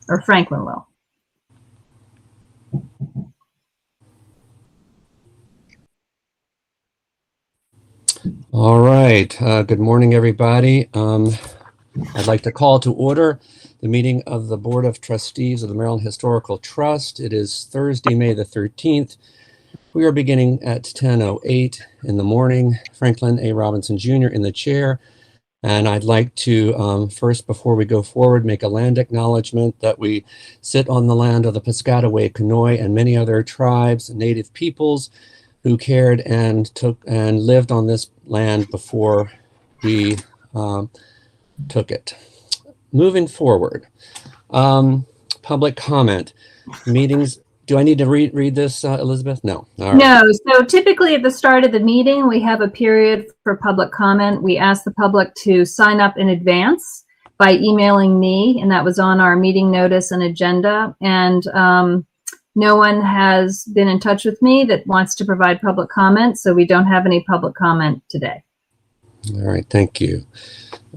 or Franklin will. All right. Good morning, everybody. I'd like to call to order the meeting of the Board of Trustees of the Maryland Historical Trust. It is Thursday, May the 13th. We are beginning at 10:08 in the morning. Franklin A. Robinson Jr. in the chair. And I'd like to first, before we go forward, make a land acknowledgement that we sit on the land of the Piscataway, Conoy, and many other tribes and native peoples who cared and lived on this land before we took it. Moving forward, public comment meetings. Do I need to read this, Elizabeth? No. All right. No. So typically at the start of the meeting, we have a period for public comment. We ask the public to sign up in advance by emailing me, and that was on our meeting notice and agenda. And no one has been in touch with me that wants to provide public comment, so we don't have any public comment today. All right. Thank you.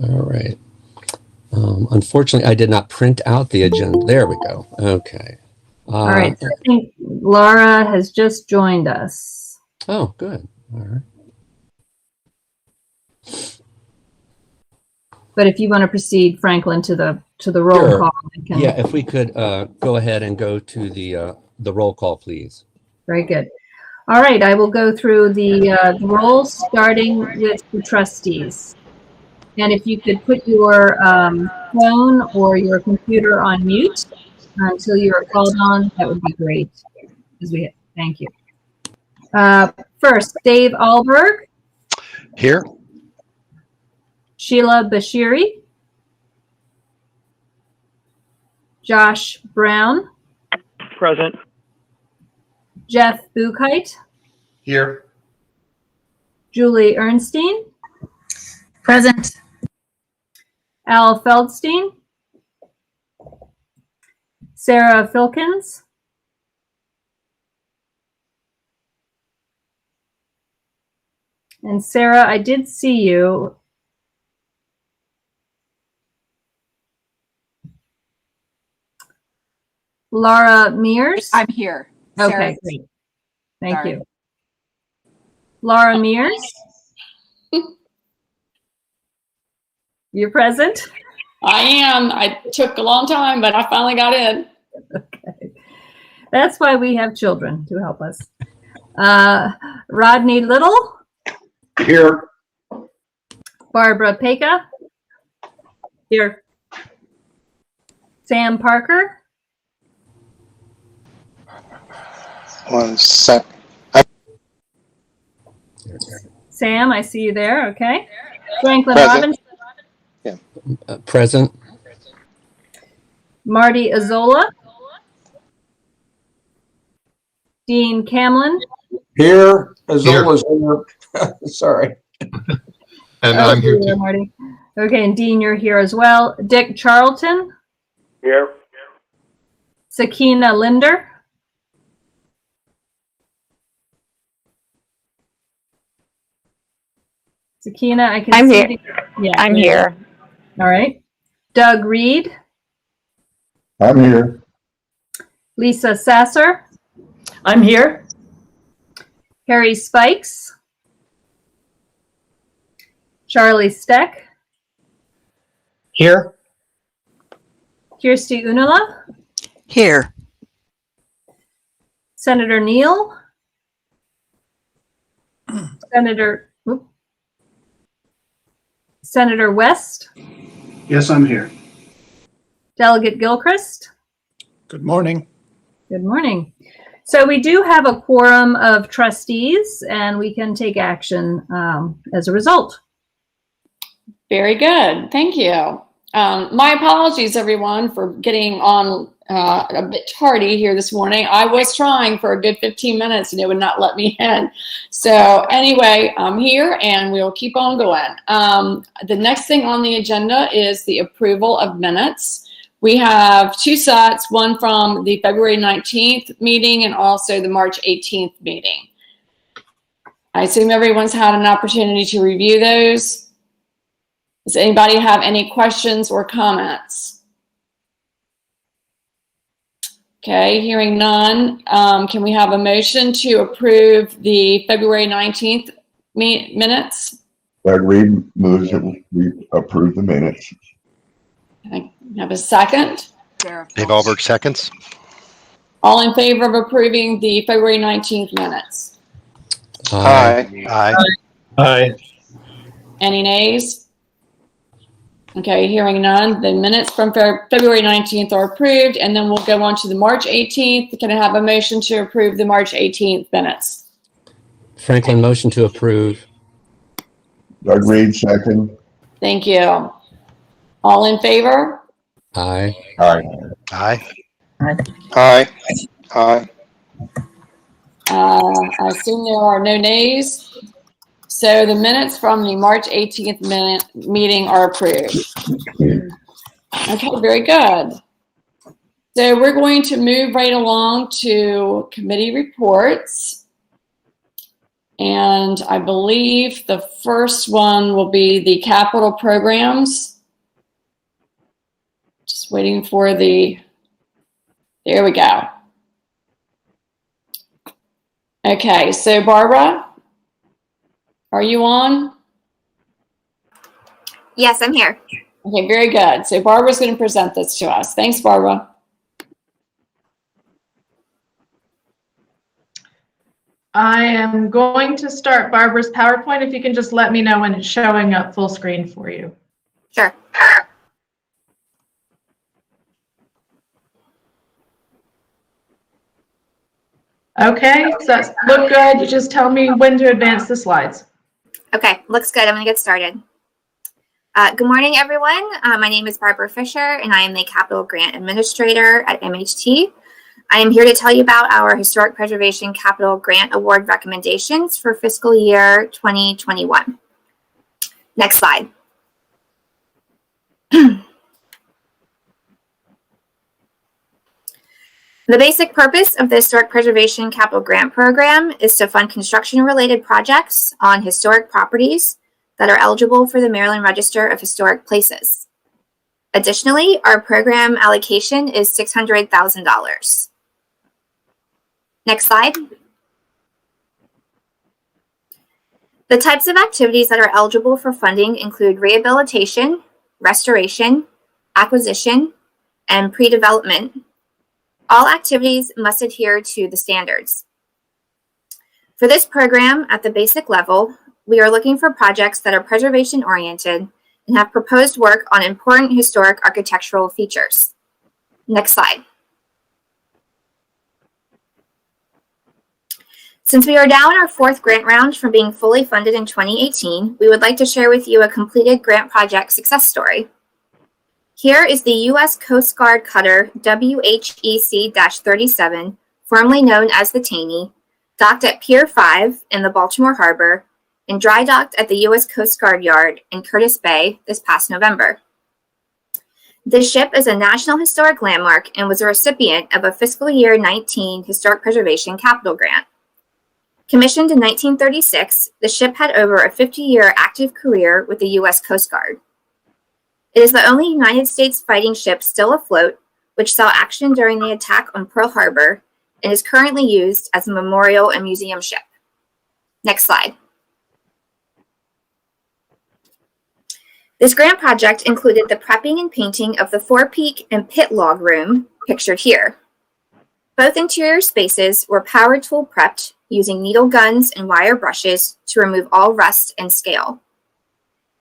All right. Unfortunately, I did not print out the agenda. There we go. Okay. All right. So I think Laura has just joined us. Oh, good. All right. But if you want to proceed, Franklin, to the roll Sure. call. Yeah, if we could go ahead and go to the roll call, please. Very good. All right. I will go through the rolls, starting with the trustees. And if you could put your phone or your computer on mute until you are called on, that would be great. Thank you. First, Dave Alberg. Here. Sheila Bashiri. Josh Brown. Present. Jeff Buchheit. Here. Julie Ernstein. Present. Al Feldstein. Sarah Filkins. And Sarah, I did see you. Laura Mears. I'm here. Okay, Sarah. great. Thank Sorry. you. Laura Mears. You're present? I am. I took a long time, but I finally got in. Okay. That's why we have children to help us. Rodney Little. Here. Barbara Peka. Here. Sam Parker. 1 sec. Sam, I see you there. Okay. Franklin Present. Robinson. Present. Marty Azzola. Dean Camlin. Here, Azola's here. Sorry. And I'm here there, too. Marty. Okay, and Dean, you're here as well. Dick Charlton. Here. Sakina Linder. Sakina, I can I'm see here. Yeah, I'm here. All right. Doug Reed. I'm here. Lisa Sasser. I'm here. Harry Spikes. Charlie Steck. Here. Kirsty Unala. Here. Senator Neal. Senator West. Yes, I'm here. Delegate Gilchrist. Good morning. Good morning. So we do have a quorum of trustees, and we can take action as a result. Very good. Thank you. My apologies, everyone, for getting on a bit tardy here this morning. I was trying for a good 15 minutes and it would not let me in. So anyway, I'm here and we'll keep on going. The next thing on the agenda is the approval of minutes. We have two sets, one from the February 19th meeting and also the March 18th meeting. I assume everyone's had an opportunity to review those. Does anybody have any questions or comments? Okay, hearing none. Can we have a motion to approve the February 19th minutes? Doug Reed moves that we approve the minutes. Can I have a second? Dave Albert seconds. All in favor of approving the February 19th minutes? Aye. Aye. Aye. Any nays? Okay, hearing none. The minutes from February 19th are approved, and then we'll go on to the March 18th. Can I have a motion to approve the March 18th minutes? Franklin, motion to approve. Doug Reed, second. Thank you. All in favor? Aye. Aye. Aye. Aye. Aye. I assume there are no nays. So the minutes from the March 18th meeting are approved. Okay, very good. So we're going to move right along to committee reports. And I believe the first one will be the capital programs. Just waiting for there we go. Okay, so Barbara, are you on? Yes, I'm here. Okay, very good. So Barbara's going to present this to us. Thanks, Barbara. I am going to start Barbara's PowerPoint. If you can just let me know when it's showing up full screen for you. Sure. Okay, so that's look good. You just tell me when to advance the slides. Okay, looks good. I'm going to get started. Good morning, everyone. My name is Barbara Fisher, and I am the Capital Grant Administrator at MHT. I am here to tell you about our Historic Preservation Capital Grant Award recommendations for fiscal year 2021. Next slide. The basic purpose of the Historic Preservation Capital Grant Program is to fund construction-related projects on historic properties that are eligible for the Maryland Register of Historic Places. Additionally, our program allocation is $600,000. Next slide. The types of activities that are eligible for funding include rehabilitation, restoration, acquisition, and pre-development. All activities must adhere to the standards. For this program, at the basic level, we are looking for projects that are preservation-oriented and have proposed work on important historic architectural features. Next slide. Since we are now in our fourth grant round from being fully funded in 2018, we would like to share with you a completed grant project success story. Here is the U.S. Coast Guard cutter WHEC-37, formerly known as the Taney, docked at Pier 5 in the Baltimore Harbor and dry docked at the U.S. Coast Guard Yard in Curtis Bay this past November. This ship is a National Historic Landmark and was a recipient of a fiscal year 19 Historic Preservation Capital Grant. Commissioned in 1936, the ship had over a 50-year active career with the U.S. Coast Guard. It is the only United States fighting ship still afloat, which saw action during the attack on Pearl Harbor and is currently used as a memorial and museum ship. Next slide. This grant project included the prepping and painting of the forepeak and pit log room, pictured here. Both interior spaces were power tool prepped using needle guns and wire brushes to remove all rust and scale.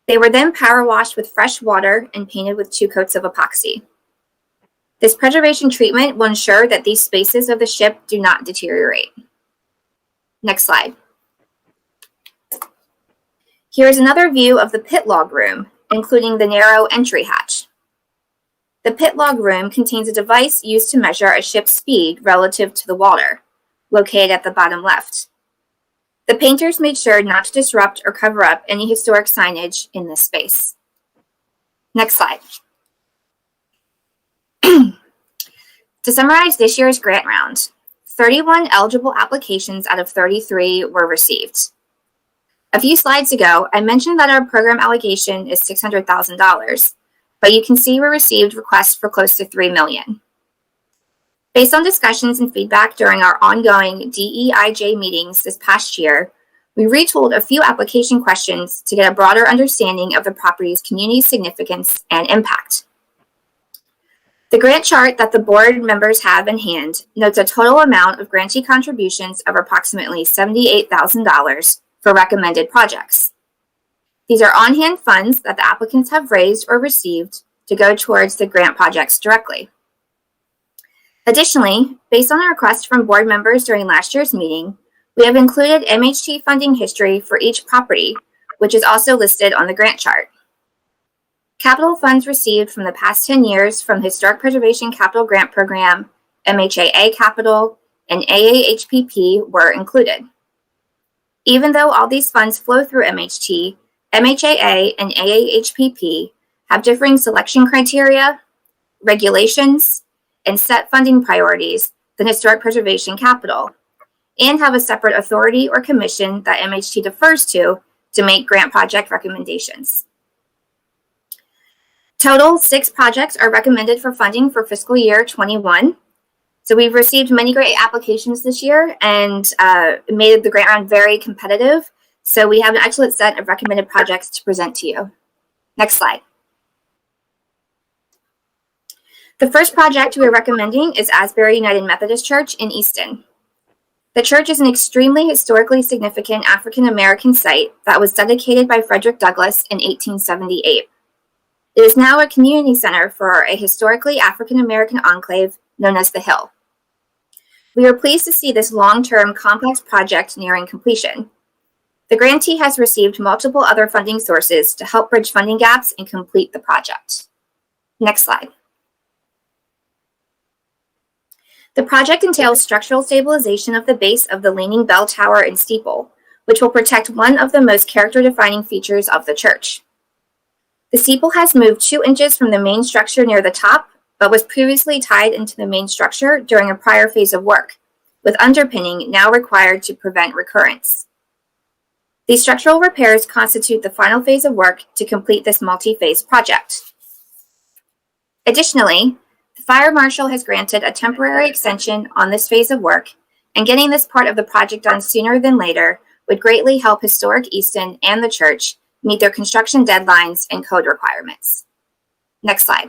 They were then power washed with fresh water and painted with 2 coats of epoxy. This preservation treatment will ensure that these spaces of the ship do not deteriorate. Next slide. Here is another view of the pit log room, including the narrow entry hatch. The pit log room contains a device used to measure a ship's speed relative to the water, located at the bottom left. The painters made sure not to disrupt or cover up any historic signage in this space. Next slide. To summarize this year's grant round, 31 eligible applications out of 33 were received. A few slides ago, I mentioned that our program allocation is $600,000, but you can see we received requests for close to $3 million. Based on discussions and feedback during our ongoing DEIJ meetings this past year, we retooled a few application questions to get a broader understanding of the property's community significance and impact. The grant chart that the board members have in hand notes a total amount of grantee contributions of approximately $78,000 for recommended projects. These are on-hand funds that the applicants have raised or received to go towards the grant projects directly. Additionally, based on a request from board members during last year's meeting, we have included MHT funding history for each property, which is also listed on the grant chart. Capital funds received from the past 10 years from the Historic Preservation Capital Grant Program, MHAA Capital, and AAHPP were included. Even though all these funds flow through MHT, MHAA and AAHPP have differing selection criteria, regulations, and set funding priorities than Historic Preservation Capital, and have a separate authority or commission that MHT defers to make grant project recommendations. Total 6 projects are recommended for funding for fiscal year 21. So we've received many great applications this year and made the grant round very competitive. So we have an excellent set of recommended projects to present to you. Next slide. The first project we are recommending is Asbury United Methodist Church in Easton. The church is an extremely historically significant African-American site that was dedicated by Frederick Douglass in 1878. It is now a community center for a historically African-American enclave known as the Hill. We are pleased to see this long-term complex project nearing completion. The grantee has received multiple other funding sources to help bridge funding gaps and complete the project. Next slide. The project entails structural stabilization of the base of the leaning bell tower and steeple, which will protect one of the most character-defining features of the church. The steeple has moved 2 inches from the main structure near the top, but was previously tied into the main structure during a prior phase of work, with underpinning now required to prevent recurrence. These structural repairs constitute the final phase of work to complete this multi-phase project. Additionally, the Fire Marshal has granted a temporary extension on this phase of work, and getting this part of the project done sooner than later would greatly help Historic Easton and the church meet their construction deadlines and code requirements. Next slide.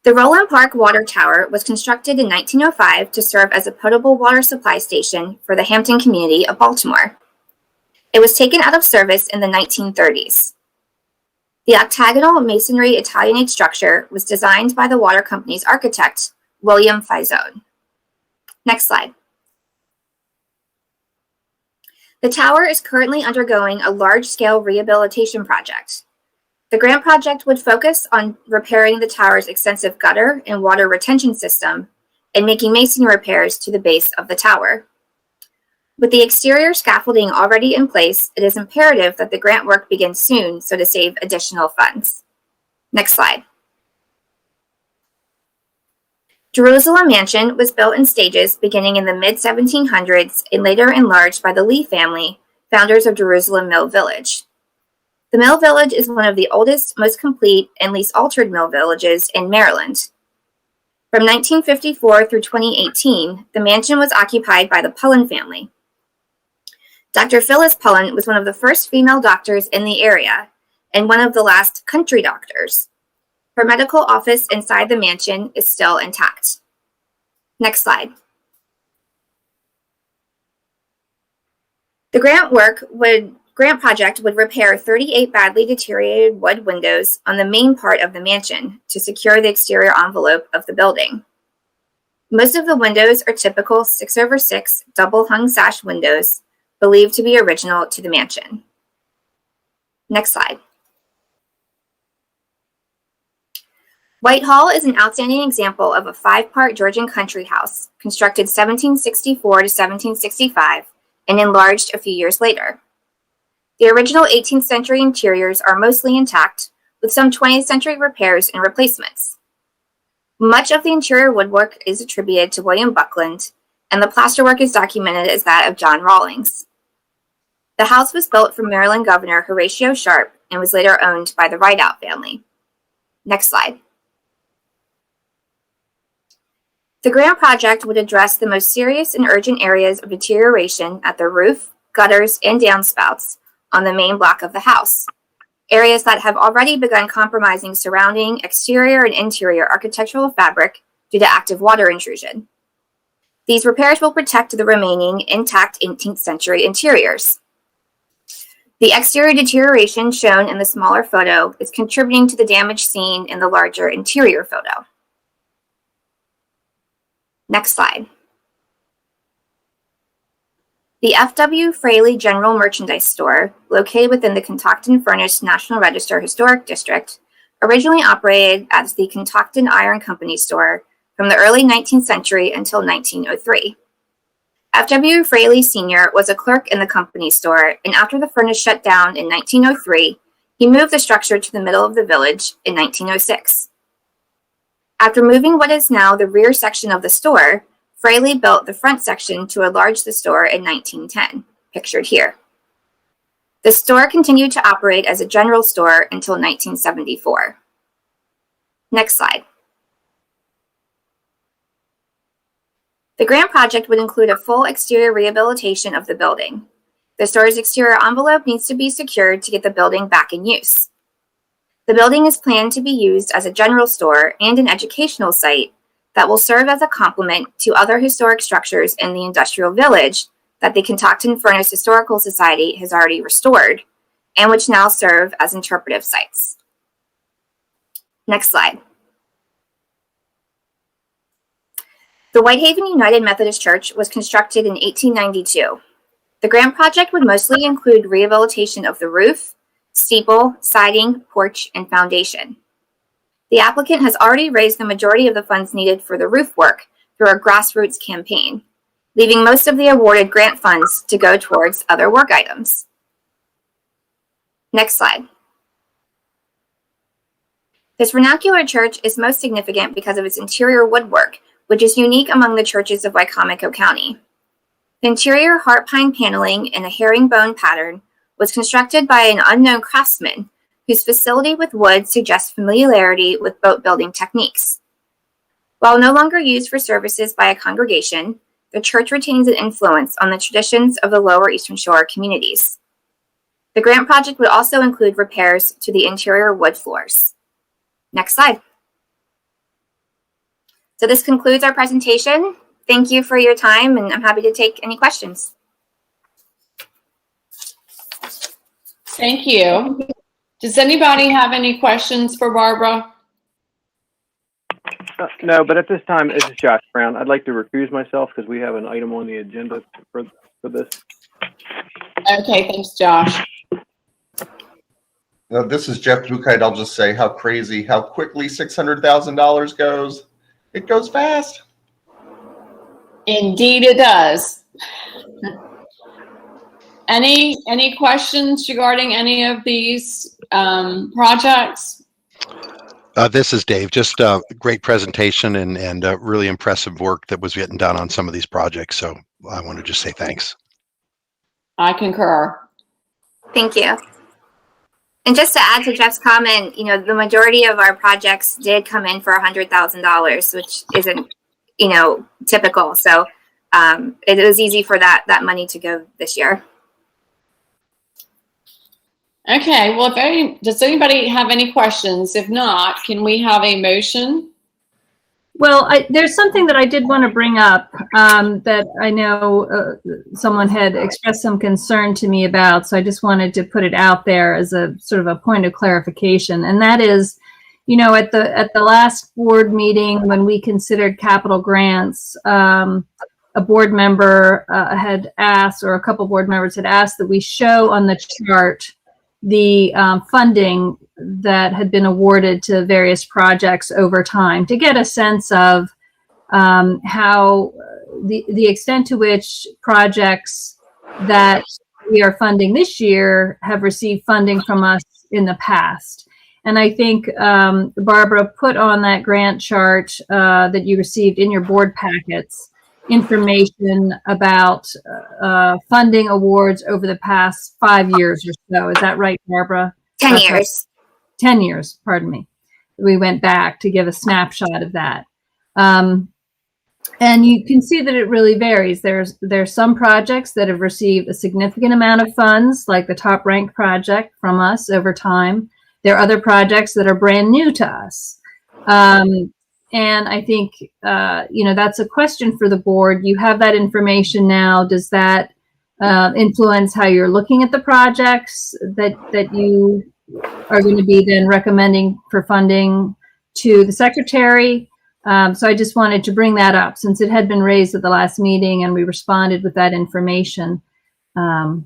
The Roland Park Water Tower was constructed in 1905 to serve as a potable water supply station for the Hampton community of Baltimore. It was taken out of service in the 1930s. The octagonal masonry Italianate structure was designed by the water company's architect, William Fizone. Next slide. The tower is currently undergoing a large-scale rehabilitation project. The grant project would focus on repairing the tower's extensive gutter and water retention system and making masonry repairs to the base of the tower. With the exterior scaffolding already in place, it is imperative that the grant work begin soon so to save additional funds. Next slide. Jerusalem Mansion was built in stages beginning in the mid-1700s and later enlarged by the Lee family, founders of Jerusalem Mill Village. The Mill Village is one of the oldest, most complete, and least altered mill villages in Maryland. From 1954 through 2018, the mansion was occupied by the Pullen family. Dr. Phyllis Pullen was one of the first female doctors in the area and one of the last country doctors. Her medical office inside the mansion is still intact. Next slide. The grant project would repair 38 badly deteriorated wood windows on the main part of the mansion to secure the exterior envelope of the building. Most of the windows are typical 6/6 double hung sash windows, believed to be original to the mansion. Next slide. Whitehall is an outstanding example of a 5-part Georgian country house, constructed 1764 to 1765 and enlarged a few years later. The original 18th century interiors are mostly intact, with some 20th century repairs and replacements. Much of the interior woodwork is attributed to William Buckland, and the plasterwork is documented as that of John Rawlings. The house was built for Maryland Governor Horatio Sharp and was later owned by the Rideout family. Next slide. The grant project would address the most serious and urgent areas of deterioration at the roof, gutters, and downspouts on the main block of the house, areas that have already begun compromising surrounding exterior and interior architectural fabric due to active water intrusion. These repairs will protect the remaining intact 18th century interiors. The exterior deterioration shown in the smaller photo is contributing to the damage seen in the larger interior photo. Next slide. The F.W. Fraley General Merchandise Store, located within the Catoctin Furnace National Register Historic District, originally operated as the Catoctin Iron Company store from the early 19th century until 1903. F.W. Fraley Sr. was a clerk in the company store, and after the furnace shut down in 1903, he moved the structure to the middle of the village in 1906. After moving what is now the rear section of the store, Fraley built the front section to enlarge the store in 1910, pictured here. The store continued to operate as a general store until 1974. Next slide. The grant project would include a full exterior rehabilitation of the building. The store's exterior envelope needs to be secured to get the building back in use. The building is planned to be used as a general store and an educational site that will serve as a complement to other historic structures in the industrial village that the Catoctin Furnace Historical Society has already restored, and which now serve as interpretive sites. Next slide. The Whitehaven United Methodist Church was constructed in 1892. The grant project would mostly include rehabilitation of the roof, steeple, siding, porch, and foundation. The applicant has already raised the majority of the funds needed for the roof work through a grassroots campaign, leaving most of the awarded grant funds to go towards other work items. Next slide. This vernacular church is most significant because of its interior woodwork, which is unique among the churches of Wicomico County. The interior heart pine paneling in a herringbone pattern was constructed by an unknown craftsman whose facility with wood suggests familiarity with boat building techniques. While no longer used for services by a congregation, the church retains an influence on the traditions of the Lower Eastern Shore communities. The grant project would also include repairs to the interior wood floors. Next slide. So this concludes our presentation. Thank you for your time, and I'm happy to take any questions. Thank you. Does anybody have any questions for Barbara? No, but at this time, this is Josh Brown. I'd like to recuse myself because we have an item on the agenda for this. Okay, thanks, Josh. This is Jeff Bukite. I'll just say how quickly $600,000 goes. It goes fast. Indeed it does. Any questions regarding any of these projects? This is Dave. Just a great presentation and really impressive work that was getting done on some of these projects. So I want to just say thanks. I concur. Thank you. And just to add to Jeff's comment, the majority of our projects did come in for $100,000, which isn't, typical. So it was easy for that money to go this year. Okay, well, does anybody have any questions? If not, can we have a motion? Well, there's something that I did want to bring up that I know someone had expressed some concern to me about, so I just wanted to put it out there as a sort of a point of clarification, and that is, at the last board meeting when we considered capital grants, a board member had asked, or a couple board members had asked, that we show on the chart the funding that had been awarded to various projects over time to get a sense of how the extent to which projects that we are funding this year have received funding from us in the past. And I think Barbara put on that grant chart that you received in your board packets information about funding awards over the past 5 years or so. Is that right, Barbara? 10 years. 10 years, pardon me. We went back to give a snapshot of that. And you can see that it really varies. There's some projects that have received a significant amount of funds, like the top ranked project from us over time. There are other projects that are brand new to us. And I think, that's a question for the board. You have that information now. Does that influence how you're looking at the projects that you are going to be then recommending for funding to the secretary? So I just wanted to bring that up since it had been raised at the last meeting and we responded with that information. How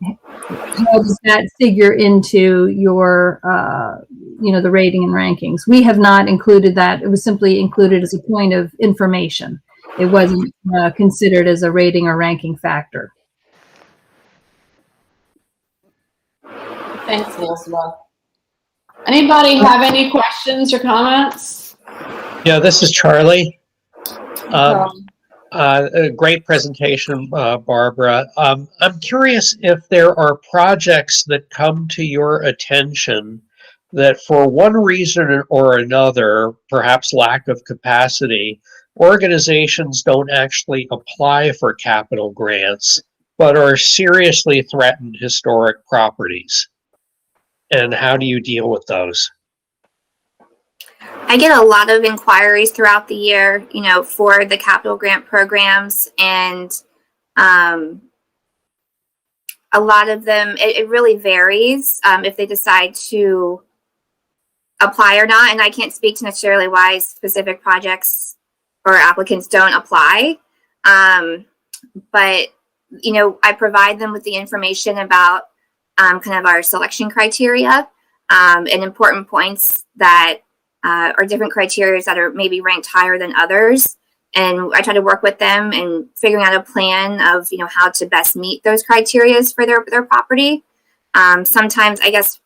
does that figure into your, the rating and rankings? We have not included that. It was simply included as a point of information. It wasn't considered as a rating or ranking factor. Thanks, Elizabeth. Anybody have any questions or comments? Yeah, this is Charlie. A great presentation, Barbara. I'm curious if there are projects that come to your attention that for one reason or another, perhaps lack of capacity, organizations don't actually apply for capital grants, but are seriously threatened historic properties. And how do you deal with those? I get a lot of inquiries throughout the year, for the capital grant programs, and a lot of them, it really varies if they decide to apply or not. And I can't speak to necessarily why specific projects or applicants don't apply. But, I provide them with the information about kind of our selection criteria and important points that are different criteria that are maybe ranked higher than others. And I try to work with them and figuring out a plan of, how to best meet those criteria for their property. Sometimes I guess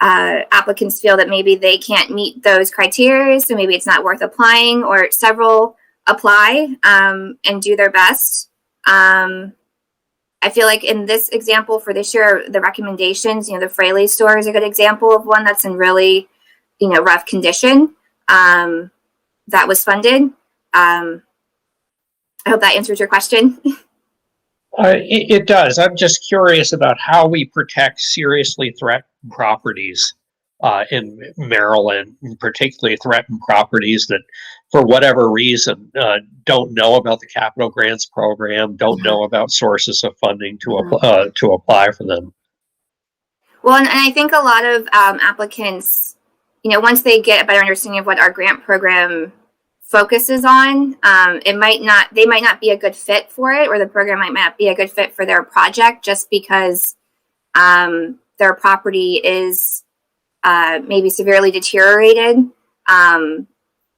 applicants feel that maybe they can't meet those criteria, so maybe it's not worth applying, or several apply and do their best. I feel like in this example for this year, the recommendations, the Fraley store is a good example of one that's in really, rough condition that was funded. I hope that answers your question. It does. I'm just curious about how we protect seriously threatened properties in Maryland, particularly threatened properties that, for whatever reason, don't know about the capital grants program, don't know about sources of funding to apply for them. Well, and I think a lot of applicants, once they get a better understanding of what our grant program focuses on, they might not be a good fit for it, or the program might not be a good fit for their project just because their property is maybe severely deteriorated.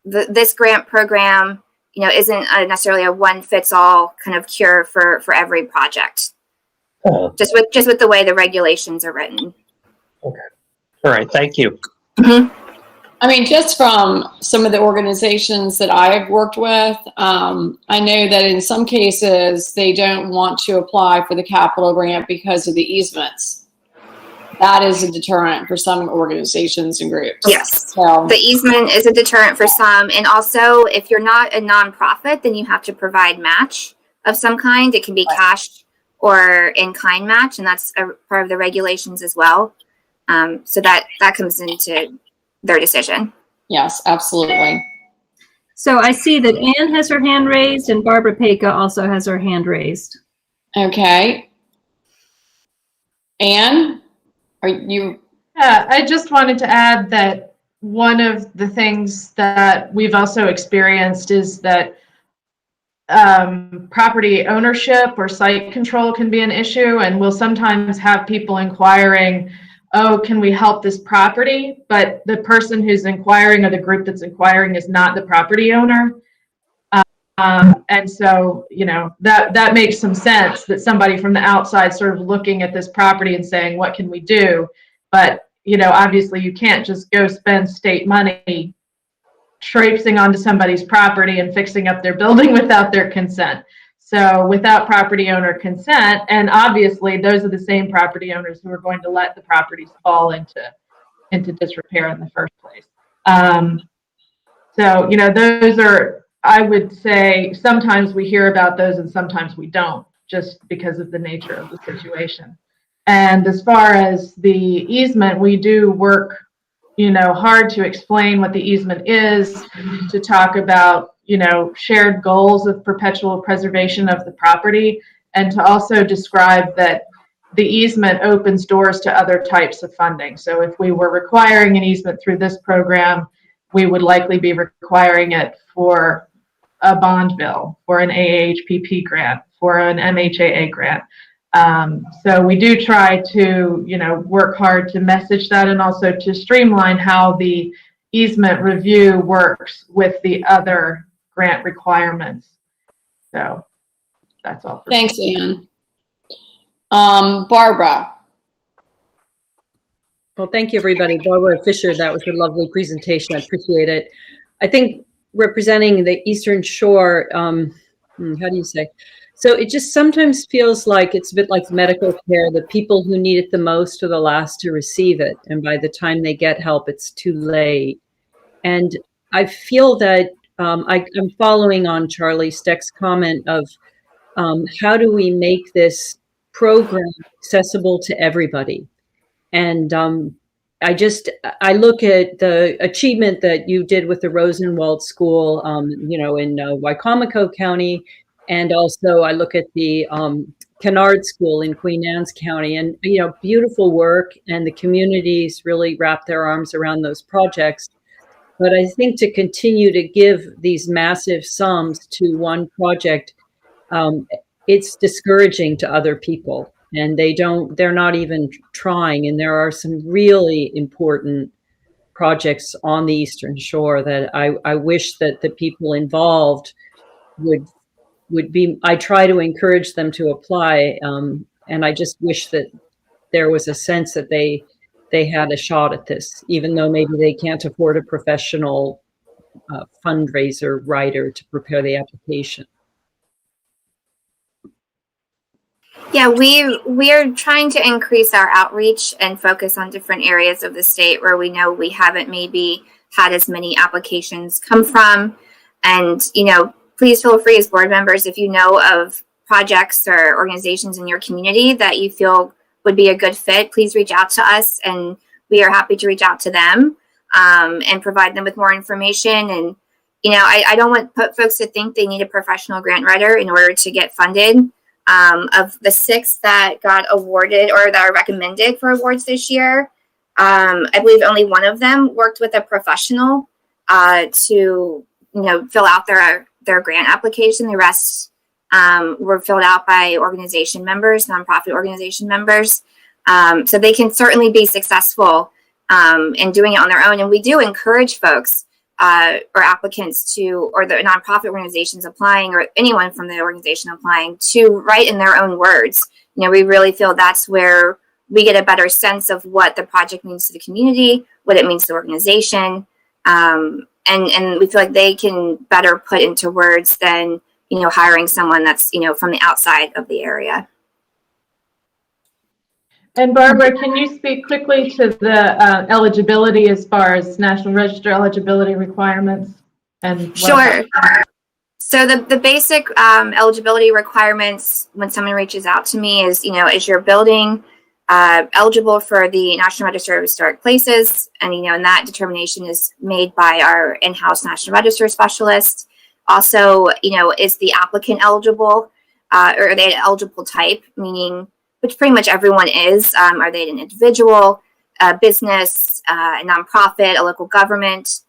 This grant program, isn't necessarily a one-fits-all kind of cure for every project. Just with the way the regulations are written. Okay. All right. Thank you. Mm-hmm. I mean, just from some of the organizations that I've worked with, I know that in some cases they don't want to apply for the capital grant because of the easements. That is a deterrent for some organizations and groups. Yes. So, the easement is a deterrent for some. And also, if you're not a nonprofit, then you have to provide match of some kind. It can be cash or in-kind match, and that's a part of the regulations as well. So that comes into their decision. yes, absolutely. So I see that Anne has her hand raised and Barbara Peka also has her hand raised. Okay. Anne, are you? Yeah, I just wanted to add that one of the things that we've also experienced is that property ownership or site control can be an issue, and we'll sometimes have people inquiring, oh, can we help this property? But the person who's inquiring or the group that's inquiring is not the property owner. And so, that makes some sense that somebody from the outside sort of looking at this property and saying, what can we do? But, obviously you can't just go spend state money traipsing onto somebody's property and fixing up their building without their consent. So without property owner consent, and obviously those are the same property owners who are going to let the properties fall into disrepair in the first place. So, those are I would say sometimes we hear about those and sometimes we don't, just because of the nature of the situation. And as far as the easement, we do work, hard to explain what the easement is, to talk about, shared goals of perpetual preservation of the property, and to also describe that the easement opens doors to other types of funding. So if we were requiring an easement through this program, we would likely be requiring it for a bond bill, for an AHPP grant, for an MHAA grant. So we do try to, work hard to message that, and also to streamline how the easement review works with the other grant requirements. So that's all. Thanks, Anne. Barbara. Well, thank you, everybody. Barbara Fisher, that was a lovely presentation. I appreciate it. I think representing the Eastern Shore, how do you say? So it just sometimes feels like it's a bit like medical care. The people who need it the most are the last to receive it. And by the time they get help, it's too late. And I feel that I'm following on Charlie Steck's comment of how do we make this program accessible to everybody? And I look at the achievement that you did with the Rosenwald School, in Wicomico County. And also I look at the Kennard School in Queen Anne's County, and, beautiful work, and the communities really wrap their arms around those projects. But I think to continue to give these massive sums to one project, it's discouraging to other people, and they're not even trying. And there are some really important projects on the Eastern Shore that I wish that the people involved would be. I try to encourage them to apply, and I just wish that there was a sense that they had a shot at this, even though maybe they can't afford a professional fundraiser writer to prepare the application. Yeah, we are trying to increase our outreach and focus on different areas of the state where we know we haven't maybe had as many applications come from. And, please feel free as board members, if you know of projects or organizations in your community that you feel would be a good fit, please reach out to us, and we are happy to reach out to them and provide them with more information. And, I don't want folks to think they need a professional grant writer in order to get funded. Of the 6 that got awarded or that are recommended for awards this year, I believe only one of them worked with a professional to, fill out their grant application. The rest were filled out by organization members, nonprofit organization members. So they can certainly be successful in doing it on their own. And we do encourage folks or applicants or the nonprofit organizations applying, or anyone from the organization applying, to write in their own words. We really feel that's where we get a better sense of what the project means to the community, what it means to the organization. And we feel like they can better put into words than, hiring someone that's, from the outside of the area. And Barbara, can you speak quickly to the eligibility as far as National Register eligibility requirements? And sure. So the basic eligibility requirements when someone reaches out to me is, is your building eligible for the National Register of Historic Places? And, and that determination is made by our in-house National Register specialist. Also, is the applicant eligible, or are they an eligible type, meaning, which pretty much everyone is. Are they an individual, a business, a nonprofit, a local government,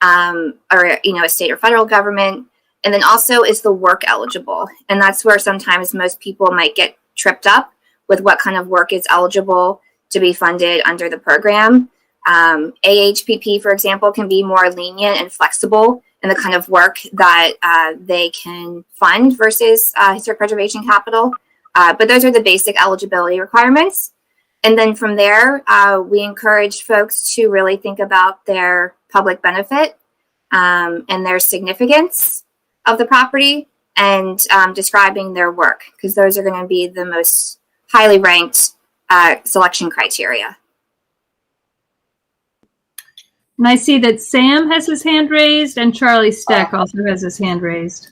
or, a state or federal government? And then also, is the work eligible? And that's where sometimes most people might get tripped up with what kind of work is eligible to be funded under the program. AHPP, for example, can be more lenient and flexible in the kind of work that they can fund versus historic preservation capital. But those are the basic eligibility requirements. And then from there, we encourage folks to really think about their public benefit and their significance of the property, and describing their work, because those are going to be the most highly ranked selection criteria. And I see that Sam has his hand raised and Charlie Steck also has his hand raised.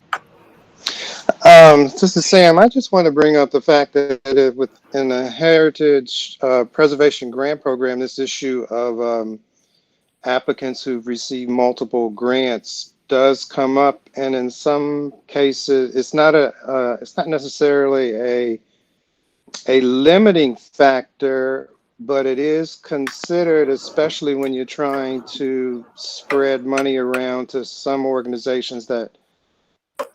This is Sam. I just want to bring up the fact that within the Heritage Preservation Grant Program, this issue of applicants who've received multiple grants does come up, and in some cases, it's not necessarily a limiting factor, but it is considered, especially when you're trying to spread money around to some organizations that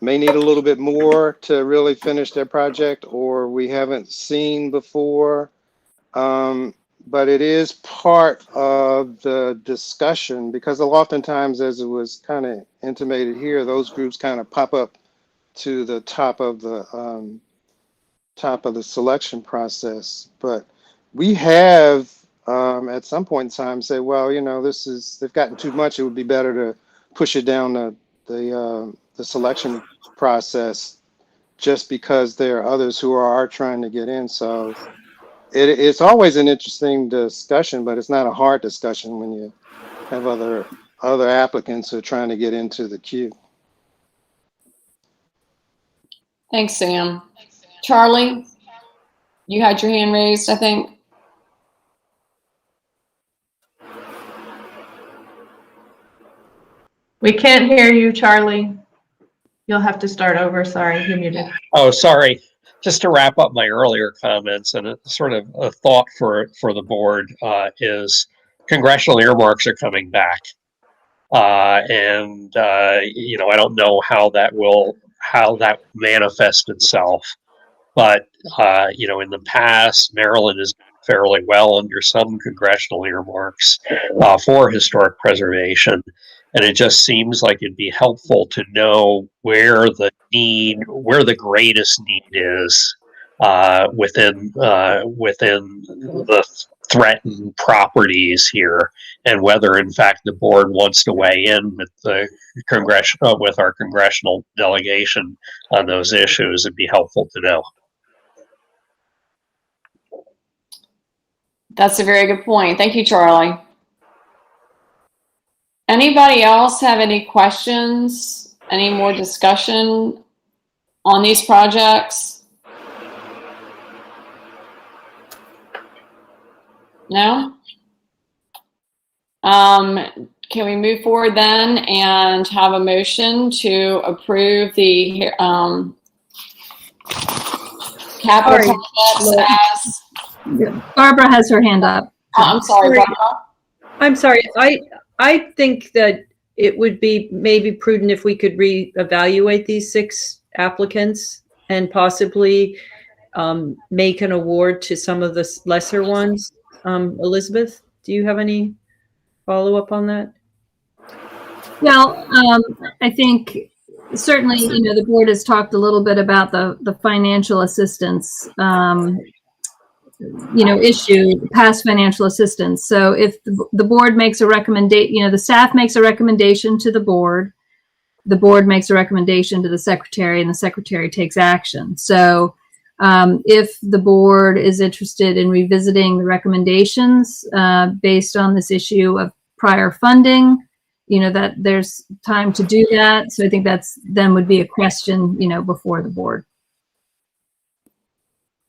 may need a little bit more to really finish their project, or we haven't seen before. But it is part of the discussion, because oftentimes, as it was kind of intimated here, those groups kind of pop up to the top of the selection process. But we have at some point in time say, well, you know, they've gotten too much. It would be better to push it down the selection process, just because there are others who are trying to get in. So it's always an interesting discussion, but it's not a hard discussion when you have other applicants who are trying to get into the queue. Thanks, Sam. Charlie, you had your hand raised, I think. We can't hear you, Charlie. You'll have to start over. Sorry, you're muted. Oh, sorry. Just to wrap up my earlier comments, and a sort of a thought for the board is congressional earmarks are coming back. And you know, I don't know how that manifests itself, but you know, in the past, Maryland has done fairly well under some congressional earmarks for historic preservation. And it just seems like it'd be helpful to know where the greatest need is within the threatened properties here, and whether, in fact, the board wants to weigh in with with our congressional delegation on those issues. It'd be helpful to know. That's a very good point. Thank you, Charlie. Anybody else have any questions? Any more discussion on these projects? No? Can we move forward then and have a motion to approve the capital projects as... Barbara has her hand up. I'm sorry, Barbara. I'm sorry. I think that it would be maybe prudent if we could reevaluate these 6 applicants and possibly make an award to some of the lesser ones. Elizabeth, do you have any follow-up on that? Well, I think certainly, you know, the board has talked a little bit about the financial assistance you know, issue, past financial assistance. So if the board makes a recommendation, you know, the staff makes a recommendation to the board makes a recommendation to the secretary, and the secretary takes action. So if the board is interested in revisiting the recommendations based on this issue of prior funding, you know, that there's time to do that. So I think then would be a question, you know, before the board.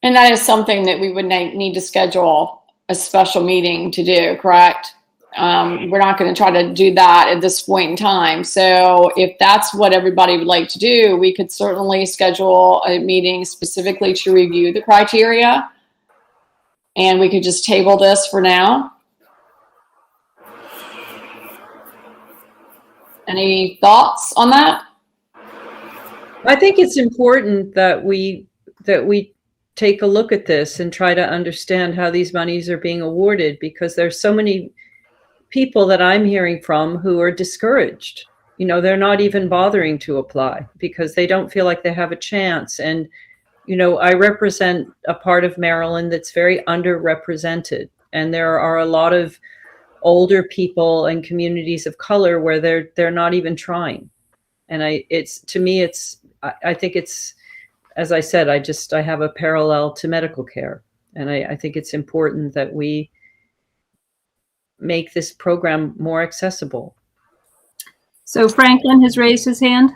And that is something that we would need to schedule a special meeting to do, correct? We're not going to try to do that at this point in time. So if that's what everybody would like to do, we could certainly schedule a meeting specifically to review the criteria. And we could just table this for now. Any thoughts on that? I think it's important that we take a look at this and try to understand how these monies are being awarded, because there's so many people that I'm hearing from who are discouraged. You know, they're not even bothering to apply because they don't feel like they have a chance. And, you know, I represent a part of Maryland that's very underrepresented. And there are a lot of older people and communities of color where they're not even trying. And I think it's, as I said, I have a parallel to medical care. And I think it's important that we make this program more accessible. So Franklin has raised his hand.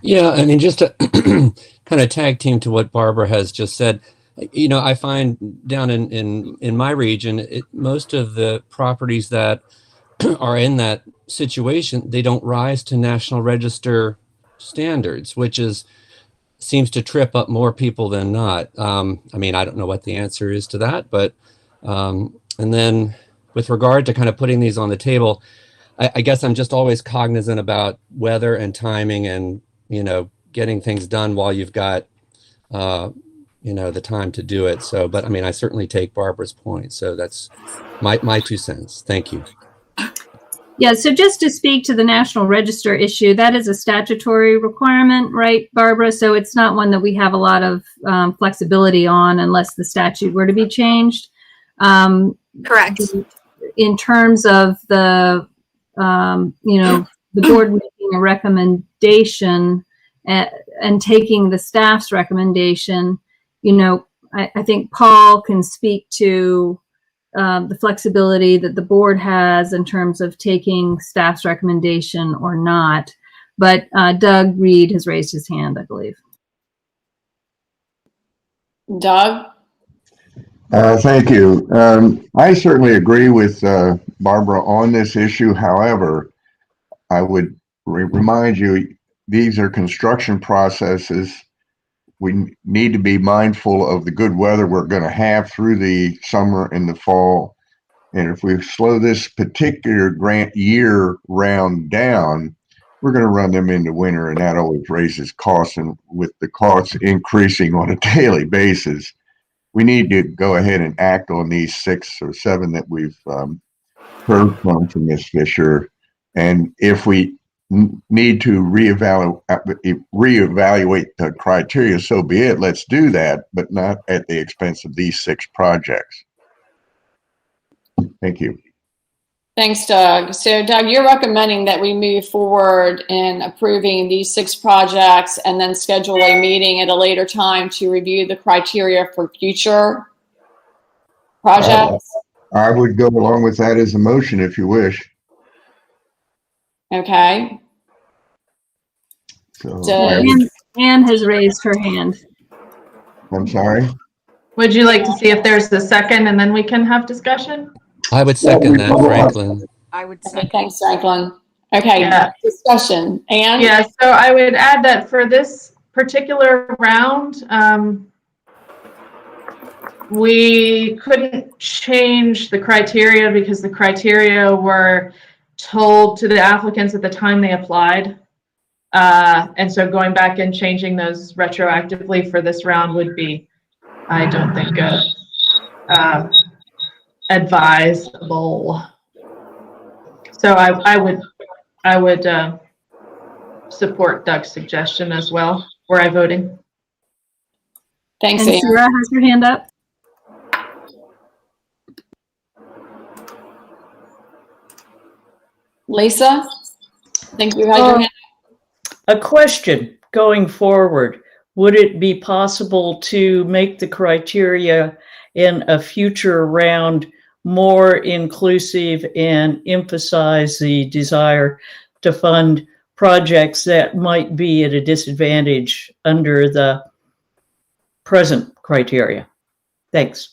Yeah, I mean, just to kind of tag team to what Barbara has just said, you know, I find down in my region, most of the properties that are in that situation, they don't rise to National Register standards, which seems to trip up more people than not. I mean, I don't know what the answer is to that, but and then with regard to kind of putting these on the table, I guess I'm just always cognizant about weather and timing and, you know, getting things done while you've got, you know, the time to do it. So, but I mean, I certainly take Barbara's point. So that's my 2 cents. Thank you. Yeah, so just to speak to the National Register issue, that is a statutory requirement, right, Barbara? So it's not one that we have a lot of flexibility on unless the statute were to be changed. Correct. In terms of the, you know, the board making a recommendation and taking the staff's recommendation, you know, I think Paul can speak to the flexibility that the board has in terms of taking staff's recommendation or not. But Doug Reed has raised his hand, I believe. Doug? Thank you. I certainly agree with Barbara on this issue. However, I would remind you, these are construction processes. We need to be mindful of the good weather we're going to have through the summer and the fall. And if we slow this particular grant year round down, we're going to run them into winter, and that always raises costs. And with the costs increasing on a daily basis, we need to go ahead and act on these 6 or 7 that we've heard from Ms. Fisher. And if we need to reevaluate the criteria, so be it. Let's do that, but not at the expense of these 6 projects. Thank you. Thanks, Doug. So, Doug, you're recommending that we move forward in approving these 6 projects and then schedule a meeting at a later time to review the criteria for future projects? I would go along with that as a motion if you wish. Okay. So Anne has raised her hand. I'm sorry? Would you like to see if there's a second and then we can have discussion? I would second that, Franklin. I would Okay, thanks, Franklin. Okay, Yeah. discussion. And Yeah, so I would add that for this particular round, we couldn't change the criteria because the criteria were told to the applicants at the time they applied. And so going back and changing those retroactively for this round would be, I don't think, advisable. So I would support Doug's suggestion as well. Were I voting? thanks, And Anne. Sarah has her hand up. Lisa, I think you had your hand. A question going forward. Would it be possible to make the criteria in a future round more inclusive and emphasize the desire to fund projects that might be at a disadvantage under the present criteria? Thanks.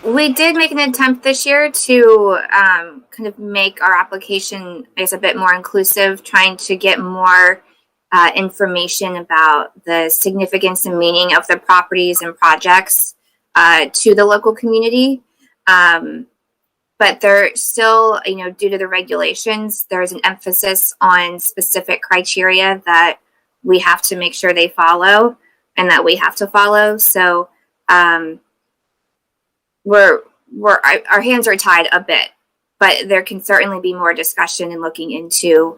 We did make an attempt this year to kind of make our application a bit more inclusive, trying to get more information about the significance and meaning of the properties and projects to the local community. But there still, you know, due to the regulations, there's an emphasis on specific criteria that we have to make sure they follow and that we have to follow. So our hands are tied a bit, but there can certainly be more discussion and looking into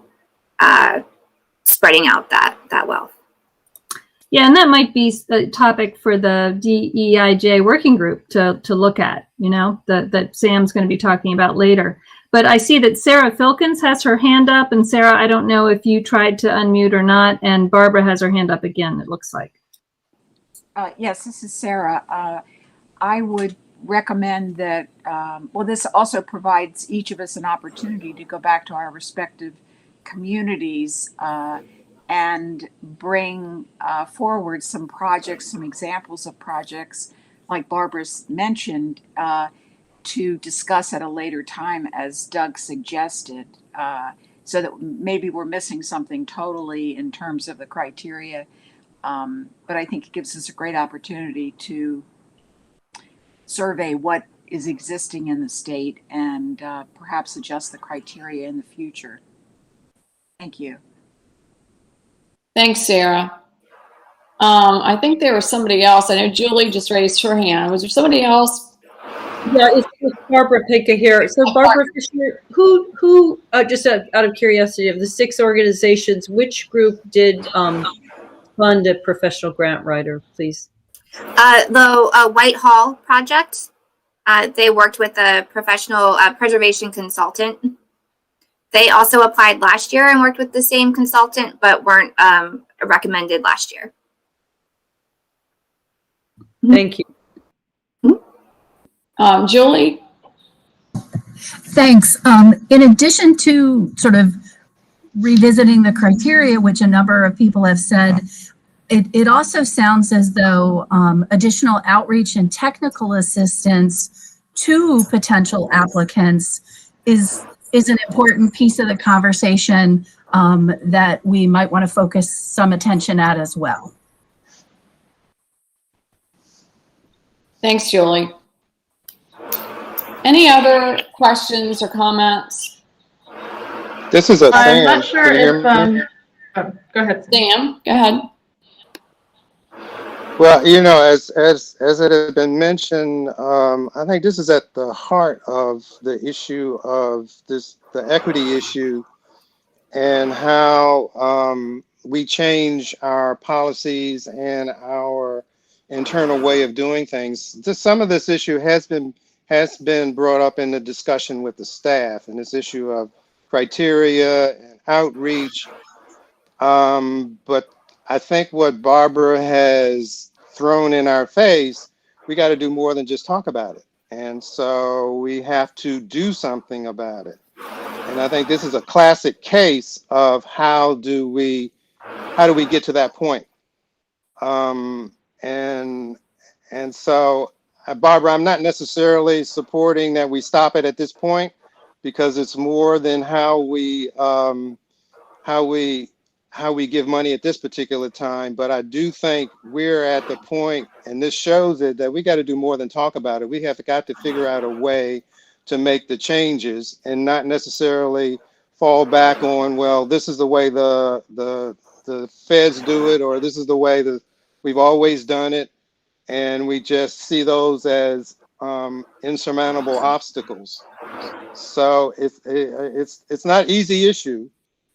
spreading out that wealth. Yeah, and that might be a topic for the DEIJ working group to look at, you know, that Sam's going to be talking about later. But I see that Sarah Filkins has her hand up. And Sarah, I don't know if you tried to unmute or not. And Barbara has her hand up again, it looks like. Yes, this is Sarah. I would recommend that, well, this also provides each of us an opportunity to go back to our respective communities and bring forward some projects, some examples of projects, like Barbara's mentioned, to discuss at a later time, as Doug suggested, so that maybe we're missing something totally in terms of the criteria. But I think it gives us a great opportunity to survey what is existing in the state and perhaps adjust the criteria in the future. Thank you. Thanks, Sarah. I think there was somebody else. I know Julie just raised her hand. Was there somebody else? Yeah, it's Barbara Pica here. So Barbara Fisher, who just out of curiosity, of the 6 organizations, which group did fund a professional grant writer, please? The Whitehall Project. They worked with a professional preservation consultant. They also applied last year and worked with the same consultant, but weren't recommended last year. Thank you. Julie? Thanks. In addition to sort of revisiting the criteria, which a number of people have said, it also sounds as though additional outreach and technical assistance to potential applicants is an important piece of the conversation that we might want to focus some attention at as well. Thanks, Julie. Any other questions or comments? This is a I'm Sam. not sure Can you hear if, me? go ahead. Sam, go ahead. Well, you know, as it has been mentioned, I think this is at the heart of the issue of the equity issue, and how we change our policies and our internal way of doing things. Some of this issue has been brought up in the discussion with the staff, and this issue of criteria and outreach. But I think what Barbara has thrown in our face, we got to do more than just talk about it. And so we have to do something about it. And I think this is a classic case of how do we get to that point? And so, Barbara, I'm not necessarily supporting that we stop it at this point, because it's more than how we give money at this particular time. But I do think we're at the point, and this shows it, that we got to do more than talk about it. We have got to figure out a way to make the changes and not necessarily fall back on, well, this is the way the feds do it, or this is the way that we've always done it, and we just see those as insurmountable obstacles. So it's not an easy issue,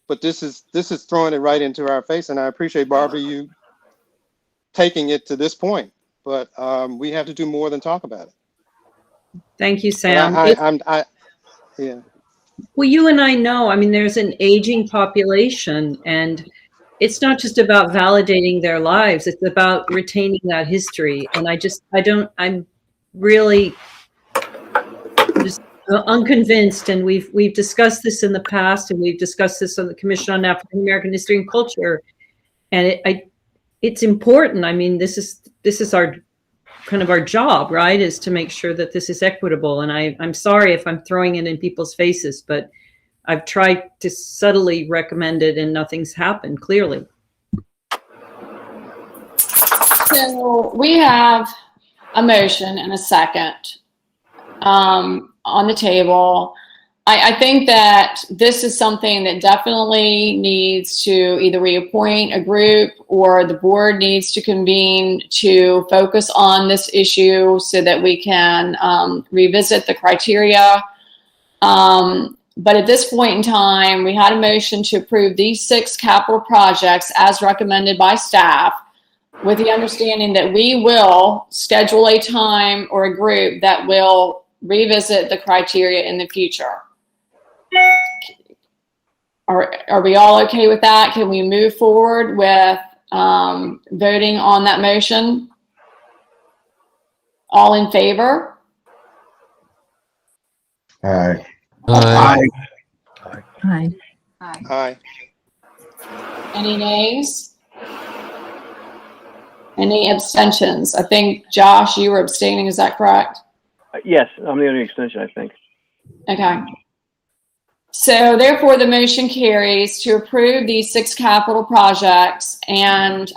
but this is throwing it right into our face, and I appreciate, Barbara, you taking it to this point. But we have to do more than talk about it. Thank you, Sam. Yeah. Well, you and I know, I mean, there's an aging population, and it's not just about validating their lives, it's about retaining that history. And I'm really just unconvinced, and we've discussed this in the past, and we've discussed this on the Commission on African American History and Culture, and it's important. I mean, this is our kind of our job, right, is to make sure that this is equitable. And I'm sorry if I'm throwing it in people's faces, but I've tried to subtly recommend it and nothing's happened, clearly. So we have a motion and a second on the table. I think that this is something that definitely needs to either reappoint a group, or the board needs to convene to focus on this issue so that we can revisit the criteria. But at this point in time, we had a motion to approve these 6 capital projects as recommended by staff, with the understanding that we will schedule a time or a group that will revisit the criteria in the future. Are we all okay with that? Can we move forward with voting on that motion? All in favor? Aye. Aye. Aye. Aye. Any nays? Any abstentions? I think, Josh, you were abstaining, is that correct? Yes, I'm the only extension, I think. Okay. So therefore, the motion carries to approve these 6 capital projects, and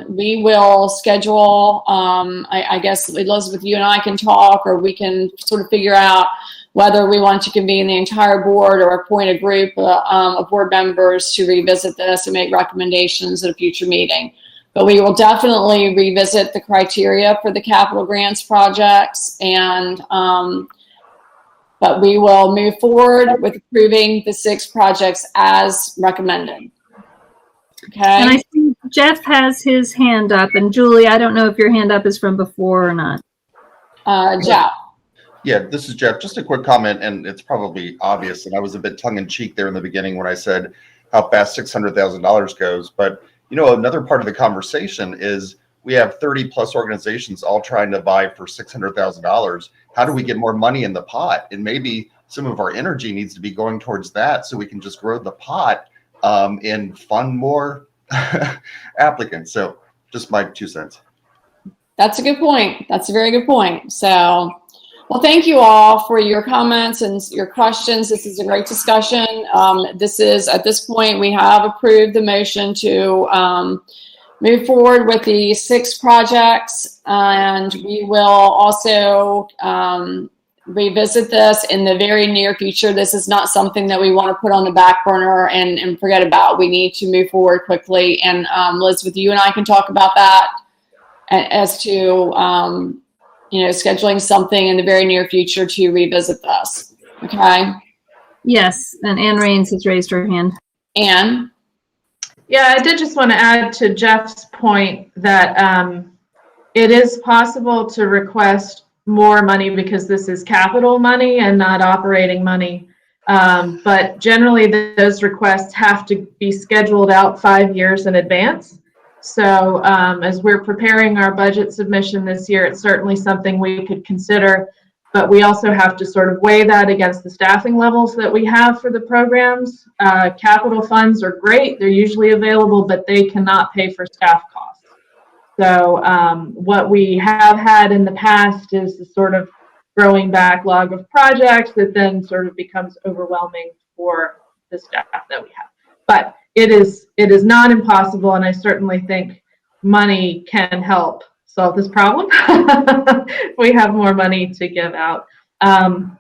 we will schedule, I guess, Elizabeth, you and I can talk, or we can sort of figure out whether we want to convene the entire board or appoint a group of board members to revisit this and make recommendations at a future meeting. But we will definitely revisit the criteria for the capital grants projects, and but we will move forward with approving the 6 projects as recommended. Okay. And I see Jeff has his hand up, and Julie, I don't know if your hand up is from before or not. Jeff. Yeah, this is Jeff. Just a quick comment, and it's probably obvious, and I was a bit tongue-in-cheek there in the beginning when I said how fast $600,000 goes. But, you know, another part of the conversation is we have 30 plus organizations all trying to vie for $600,000. How do we get more money in the pot? And maybe some of our energy needs to be going towards that so we can just grow the pot and fund more applicants. So just my 2 cents. That's a good point. That's a very good point. So, well, thank you all for your comments and your questions. This is a great discussion. This is, at this point, we have approved the motion to move forward with the 6 projects, and we will also revisit this in the very near future. This is not something that we want to put on the back burner and forget about. We need to move forward quickly. And Elizabeth, you and I can talk about that as to you know, scheduling something in the very near future to revisit this. Okay. Yes, and Ann Raines has raised her hand. Ann? Yeah, I did just want to add to Jeff's point that it is possible to request more money because this is capital money and not operating money. But generally, those requests have to be scheduled out 5 years in advance. So as we're preparing our budget submission this year, it's certainly something we could consider. But we also have to sort of weigh that against the staffing levels that we have for the programs. Capital funds are great. They're usually available, but they cannot pay for staff costs. So what we have had in the past is the sort of growing backlog of projects that then sort of becomes overwhelming for the staff that we have. But it is not impossible, and I certainly think money can help solve this problem. We have more money to give out. And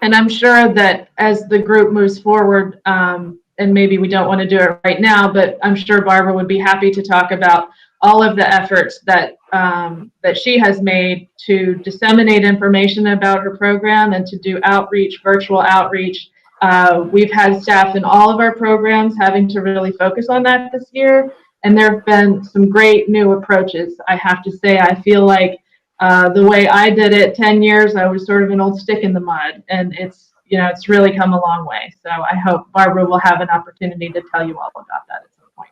I'm sure that as the group moves forward, and maybe we don't want to do it right now, but I'm sure Barbara would be happy to talk about all of the efforts that that she has made to disseminate information about her program and to do outreach, virtual outreach. We've had staff in all of our programs having to really focus on that this year. And there have been some great new approaches. I have to say, I feel like the way I did it 10 years, I was sort of an old stick in the mud, and it's really come a long way. So I hope Barbara will have an opportunity to tell you all about that at some point.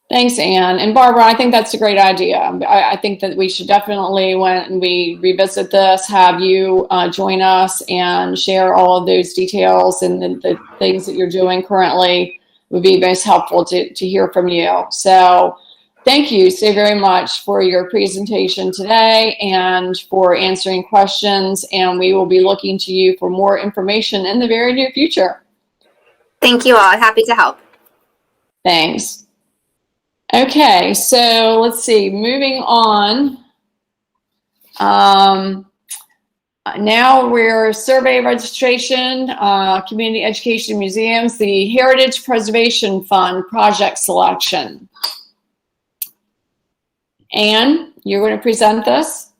Thanks, Ann. And Barbara, I think that's a great idea. I think that we should definitely, when we revisit this, have you join us and share all of those details and the things that you're doing currently. Would be most helpful to hear from you. So thank you so very much for your presentation today and for answering questions. And we will be looking to you for more information in the very near future. Thank you all. Happy to help. Thanks. Okay, so let's see, moving on. Now we're survey registration, community education museums, the Heritage Preservation Fund project selection. Ann, you're going to present this?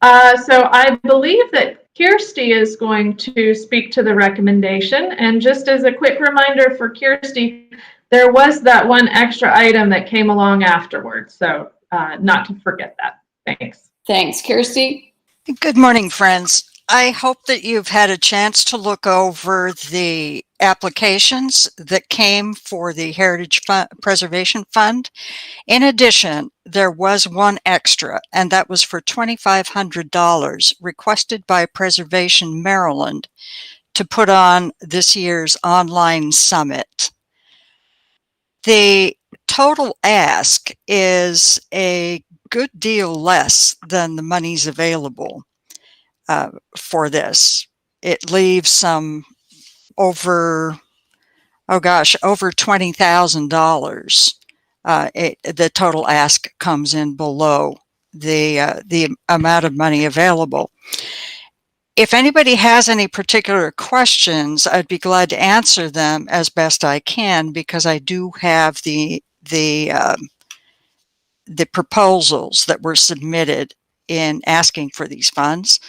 So I believe that Kirsty is going to speak to the recommendation. And just as a quick reminder for Kirsty, there was that one extra item that came along afterwards. So not to forget that. Thanks. Thanks. Kirsty? Good morning, friends. I hope that you've had a chance to look over the applications that came for the Heritage Preservation Fund. In addition, there was one extra, and that was for $2,500 requested by Preservation Maryland to put on this year's online summit. The total ask is a good deal less than the monies available for this. It leaves some over $20,000. The total ask comes in below the amount of money available. If anybody has any particular questions, I'd be glad to answer them as best I can, because I do have the proposals that were submitted in asking for these funds.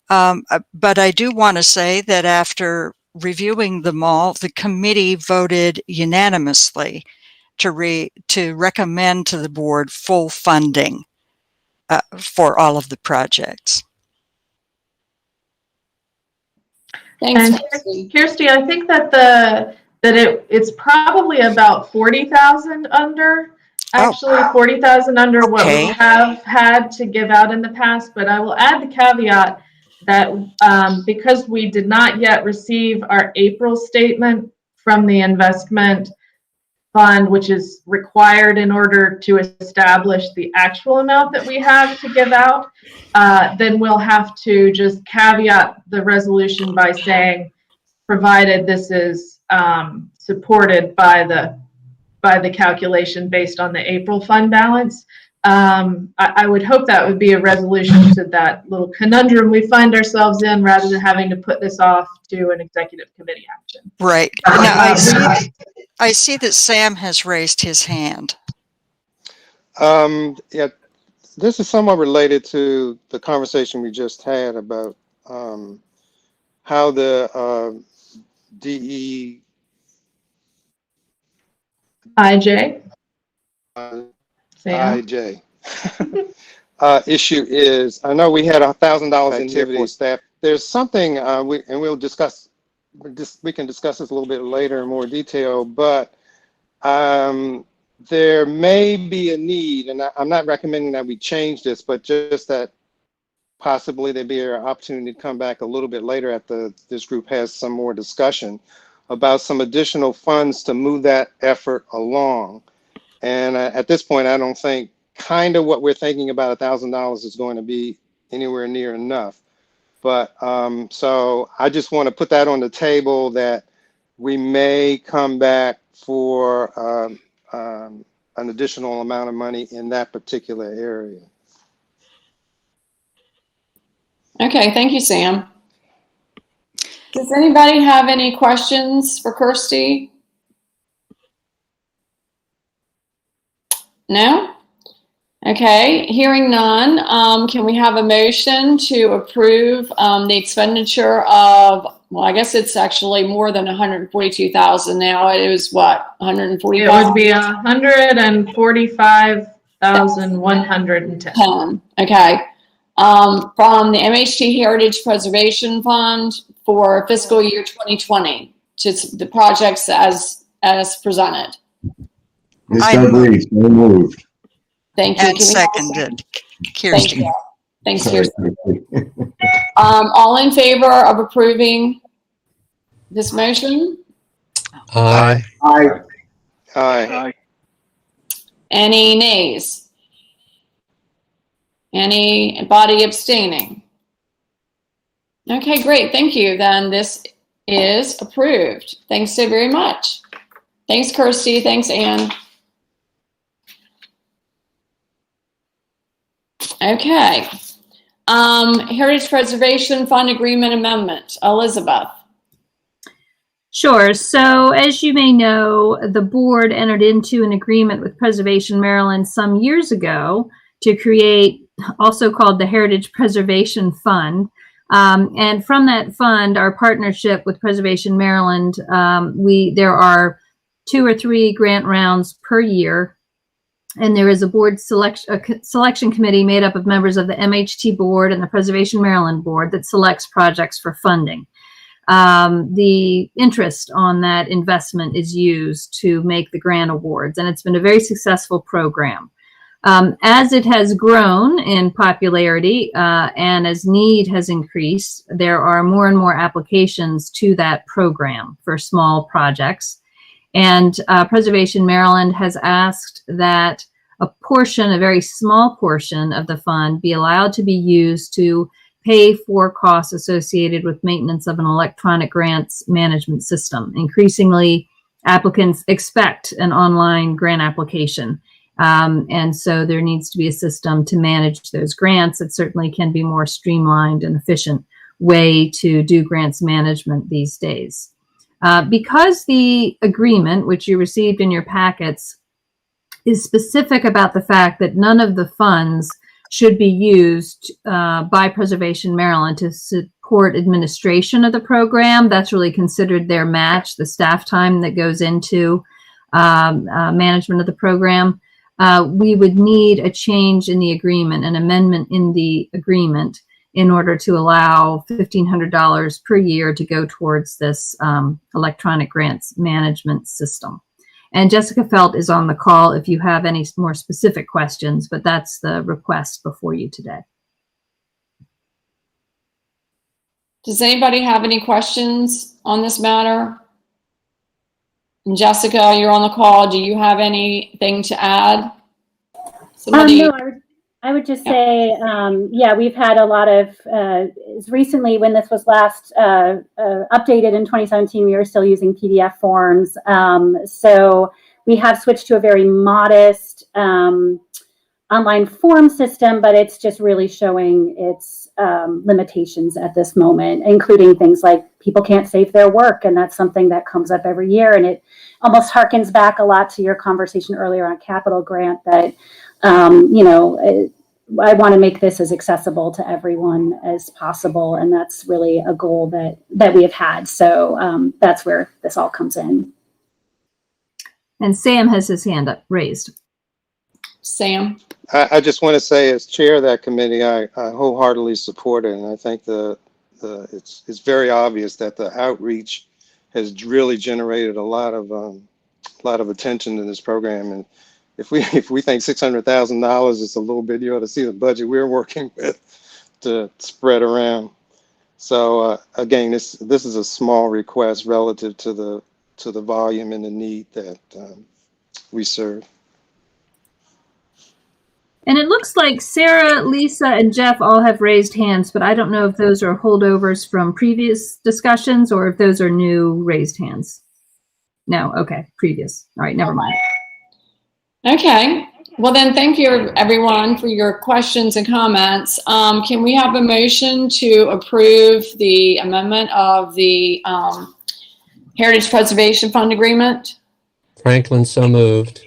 But I do want to say that after reviewing them all, the committee voted unanimously to recommend to the board full funding for all of the projects. Thanks, and Kirsty, I think that it's probably about 40,000 under. Actually, 40,000 under what we have had to give out in the past. But I will add the caveat that because we did not yet receive our April statement from the investment fund, which is required in order to establish the actual amount that we have to give out, then we'll have to just caveat the resolution by saying, provided this is supported by the calculation based on the April fund balance. I would hope that would be a resolution to that little conundrum we find ourselves in, rather than having to put this off to an executive committee action. Right. Now, I see that Sam has raised his hand. Yeah, this is somewhat related to the conversation we just had about how the IJ issue is. I know we had $1,000 in here for staff. There's something we can discuss this a little bit later in more detail, but there may be a need, and I'm not recommending that we change this, but just that possibly there'd be an opportunity to come back a little bit later after this group has some more discussion about some additional funds to move that effort along. And at this point, I don't think kind of what we're thinking about $1,000 is going to be anywhere near enough. But so I just want to put that on the table, that we may come back for an additional amount of money in that particular area. Okay, thank you, Sam. Does anybody have any questions for Kirsty? No? Okay, hearing none, can we have a motion to approve the expenditure of, well, I guess it's actually more than 142,000 now. It was what, 145? It would be 145,110. Okay. From the MHT Heritage Preservation Fund for fiscal year 2020 to the projects as presented. Ms. Dudley, so moved. Thank you. And seconded, Kirsty. Thank you. Thanks, Kirsty. All in favor of approving this motion? Aye. Aye. Aye. Any nays? Anybody abstaining? Okay, great. Thank you. Then this is approved. Thanks so very much. Thanks, Kirsty. Thanks, Anne. Okay. Heritage Preservation Fund Agreement Amendment. Elizabeth. Sure. So as you may know, the board entered into an agreement with Preservation Maryland some years ago to create, also called the Heritage Preservation Fund. And from that fund, our partnership with Preservation Maryland, there are 2 or 3 grant rounds per year. And there is a board selection committee made up of members of the MHT board and the Preservation Maryland board that selects projects for funding. the interest on that investment is used to make the grant awards. And it's been a very successful program. As it has grown in popularity and as need has increased, there are more and more applications to that program for small projects. And Preservation Maryland has asked that a very small portion of the fund be allowed to be used to pay for costs associated with maintenance of an electronic grants management system. Increasingly, applicants expect an online grant application. And so there needs to be a system to manage those grants. It certainly can be more streamlined and efficient way to do grants management these days. Because the agreement, which you received in your packets, is specific about the fact that none of the funds should be used by Preservation Maryland to support administration of the program. That's really considered their match, the staff time that goes into management of the program. We would need a change in the agreement, an amendment in the agreement, in order to allow $1,500 per year to go towards this electronic grants management system. And Jessica Felt is on the call if you have any more specific questions, but that's the request before you today. Does anybody have any questions on this matter? And Jessica, you're on the call. Do you have anything to add? No, I would just say, yeah, we've had a lot of, recently when this was last updated in 2017, we were still using PDF forms. So we have switched to a very modest online form system, but it's just really showing its limitations at this moment, including things like people can't save their work. And that's something that comes up every year. And it almost harkens back a lot to your conversation earlier on capital grant that, you know, I want to make this as accessible to everyone as possible. And that's really a goal that we have had. So that's where this all comes in. And Sam has his hand up raised. Sam. I just want to say, as chair of that committee, I wholeheartedly support it. And I think it's very obvious that the outreach has really generated a lot of attention to this program. And if we think $600,000 is a little bit, you ought to see the budget we're working with to spread around. So again, this is a small request relative to the volume and the need that we serve. And it looks like Sarah, Lisa, and Jeff all have raised hands, but I don't know if those are holdovers from previous discussions or if those are new raised hands. No, okay, previous. All right, never mind. Okay, well then thank you everyone for your questions and comments. Can we have a motion to approve the amendment of the Heritage Preservation Fund agreement? Franklin, so moved.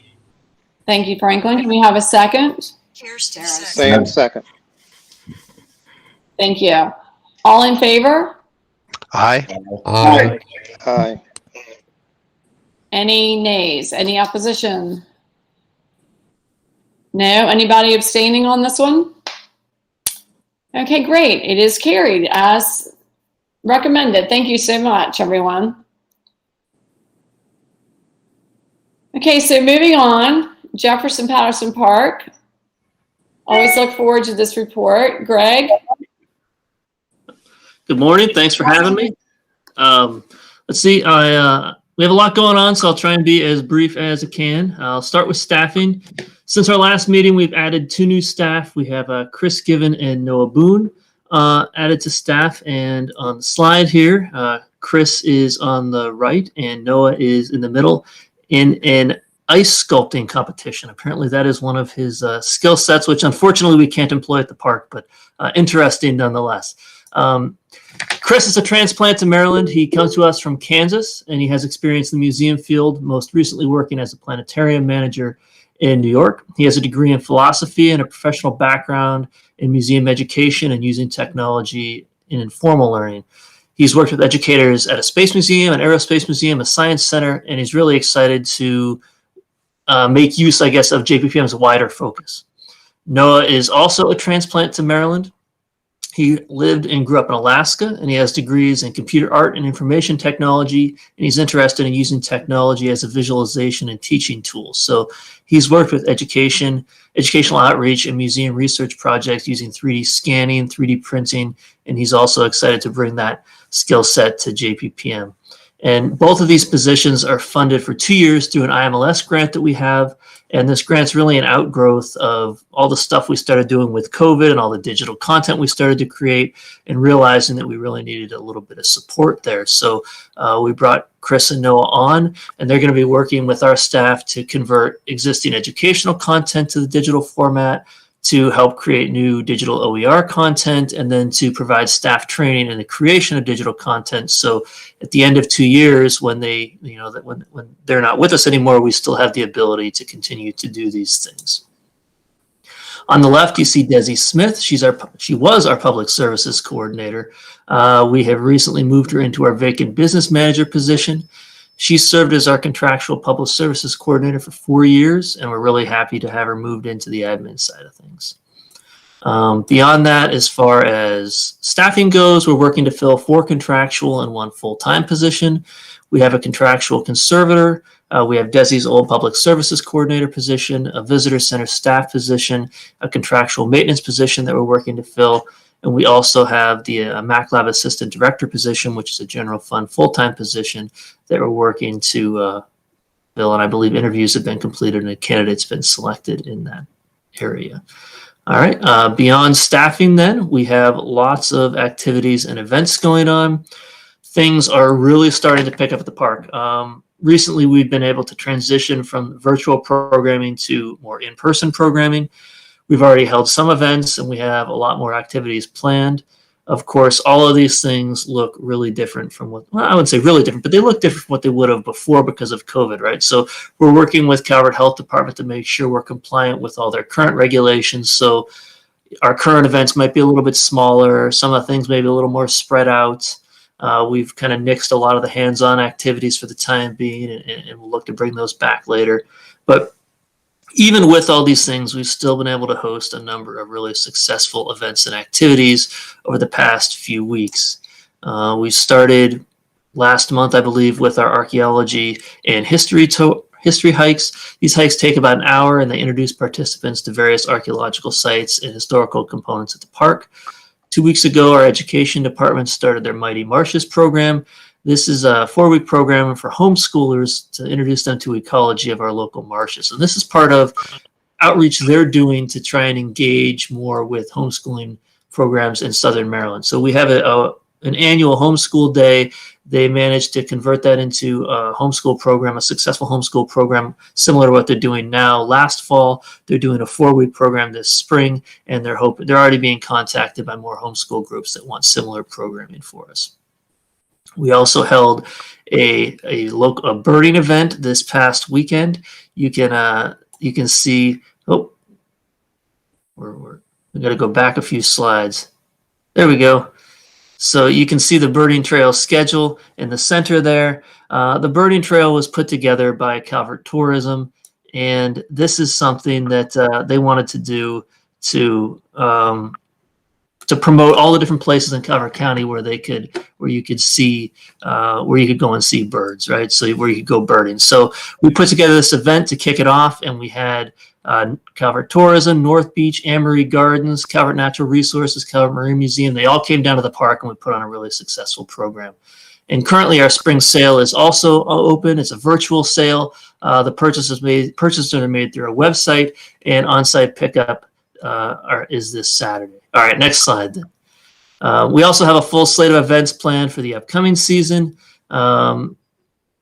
Thank you, Franklin. Can we have a second? Sam, second. Thank you. All in favor? Aye. Aye. Aye. Any nays? Any opposition? No? Anybody abstaining on this one? Okay, great. It is carried as recommended. Thank you so much, everyone. Okay, so moving on, Jefferson Patterson Park. Always look forward to this report. Greg? Good morning. Thanks for having me. Let's see. We have a lot going on, so I'll try and be as brief as I can. I'll start with staffing. Since our last meeting, we've added 2 new staff. We have Chris Given and Noah Boone added to staff. And on the slide here, Chris is on the right and Noah is in the middle in an ice sculpting competition. Apparently that is one of his skill sets, which unfortunately we can't employ at the park, but interesting nonetheless. Chris is a transplant to Maryland. He comes to us from Kansas, and he has experience in the museum field, most recently working as a planetarium manager in New York. He has a degree in philosophy and a professional background in museum education and using technology in informal learning. He's worked with educators at a space museum, an aerospace museum, a science center, and he's really excited to make use, I guess, of JPPM's wider focus. Noah is also a transplant to Maryland. He lived and grew up in Alaska, and he has degrees in computer art and information technology, and he's interested in using technology as a visualization and teaching tool. So he's worked with educational outreach, and museum research projects using 3D scanning, 3D printing, and he's also excited to bring that skill set to JPPM. And both of these positions are funded for 2 years through an IMLS grant that we have. And this grant's really an outgrowth of all the stuff we started doing with COVID and all the digital content we started to create, and realizing that we really needed a little bit of support there. So we brought Chris and Noah on, and they're going to be working with our staff to convert existing educational content to the digital format, to help create new digital OER content, and then to provide staff training in the creation of digital content. So at the end of 2 years, when they, when they're not with us anymore, we still have the ability to continue to do these things. On the left, you see Desi Smith. She was our public services coordinator. We have recently moved her into our vacant business manager position. She served as our contractual public services coordinator for 4 years, and we're really happy to have her moved into the admin side of things. Beyond that, as far as staffing goes, we're working to fill 4 contractual and 1 full-time position. We have a contractual conservator. We have Desi's old public services coordinator position, a visitor center staff position, a contractual maintenance position that we're working to fill. And we also have the Mac Lab Assistant Director position, which is a general fund full-time position that we're working to fill. And I believe interviews have been completed and a candidate's been selected in that area. All right. Beyond staffing then, we have lots of activities and events going on. Things are really starting to pick up at the park. Recently, we've been able to transition from virtual programming to more in-person programming. We've already held some events, and we have a lot more activities planned. Of course, all of these things look really different from what, well, I wouldn't say really different, but they look different from what they would have before because of COVID, right? So we're working with Calvert Health Department to make sure we're compliant with all their current regulations. So our current events might be a little bit smaller. Some of the things may be a little more spread out. We've kind of nixed a lot of the hands-on activities for the time being, and we'll look to bring those back later. But even with all these things, we've still been able to host a number of really successful events and activities over the past few weeks. We started last month, I believe, with our archaeology and history hikes. These hikes take about an hour, and they introduce participants to various archaeological sites and historical components of the park. 2 weeks ago, our education department started their Mighty Marshes program. This is a 4-week program for homeschoolers to introduce them to ecology of our local marshes. And this is part of outreach they're doing to try and engage more with homeschooling programs in Southern Maryland. So we have an annual homeschool day. They managed to convert that into a homeschool program, a successful homeschool program, similar to what they're doing now. Last fall, they're doing a 4-week program this spring, and they're already being contacted by more homeschool groups that want similar programming for us. We also held a birding event this past weekend. You can see. Oh, we got to go back a few slides. There we go. So you can see the birding trail schedule in the center there. The birding trail was put together by Calvert Tourism, and this is something that they wanted to do to promote all the different places in Calvert County where you could go and see birds, right? So where you could go birding. So we put together this event to kick it off, and we had Calvert Tourism, North Beach, Amory Gardens, Calvert Natural Resources, Calvert Marine Museum. They all came down to the park, and we put on a really successful program. And currently our spring sale is also open. It's a virtual sale. The purchases are made through our website, and on-site pickup is this Saturday. All right, next slide. We also have a full slate of events planned for the upcoming season.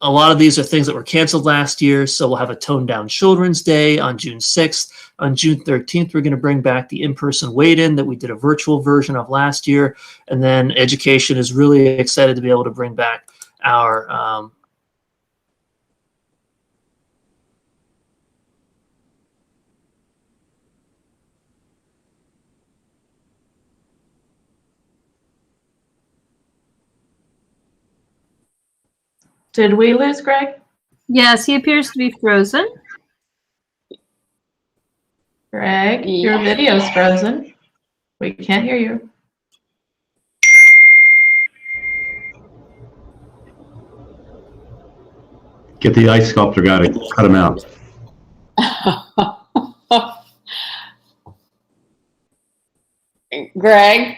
A lot of these are things that were canceled last year, so we'll have a Toned Down Children's Day on June 6th. On June 13th, we're going to bring back the in-person wait-in that we did a virtual version of last year. And then education is really excited to be able to bring back our Did we lose Greg? Yes, he appears to be frozen. Greg, your video's frozen. We can't hear you. get the ice sculptor guy to cut them out. Greg?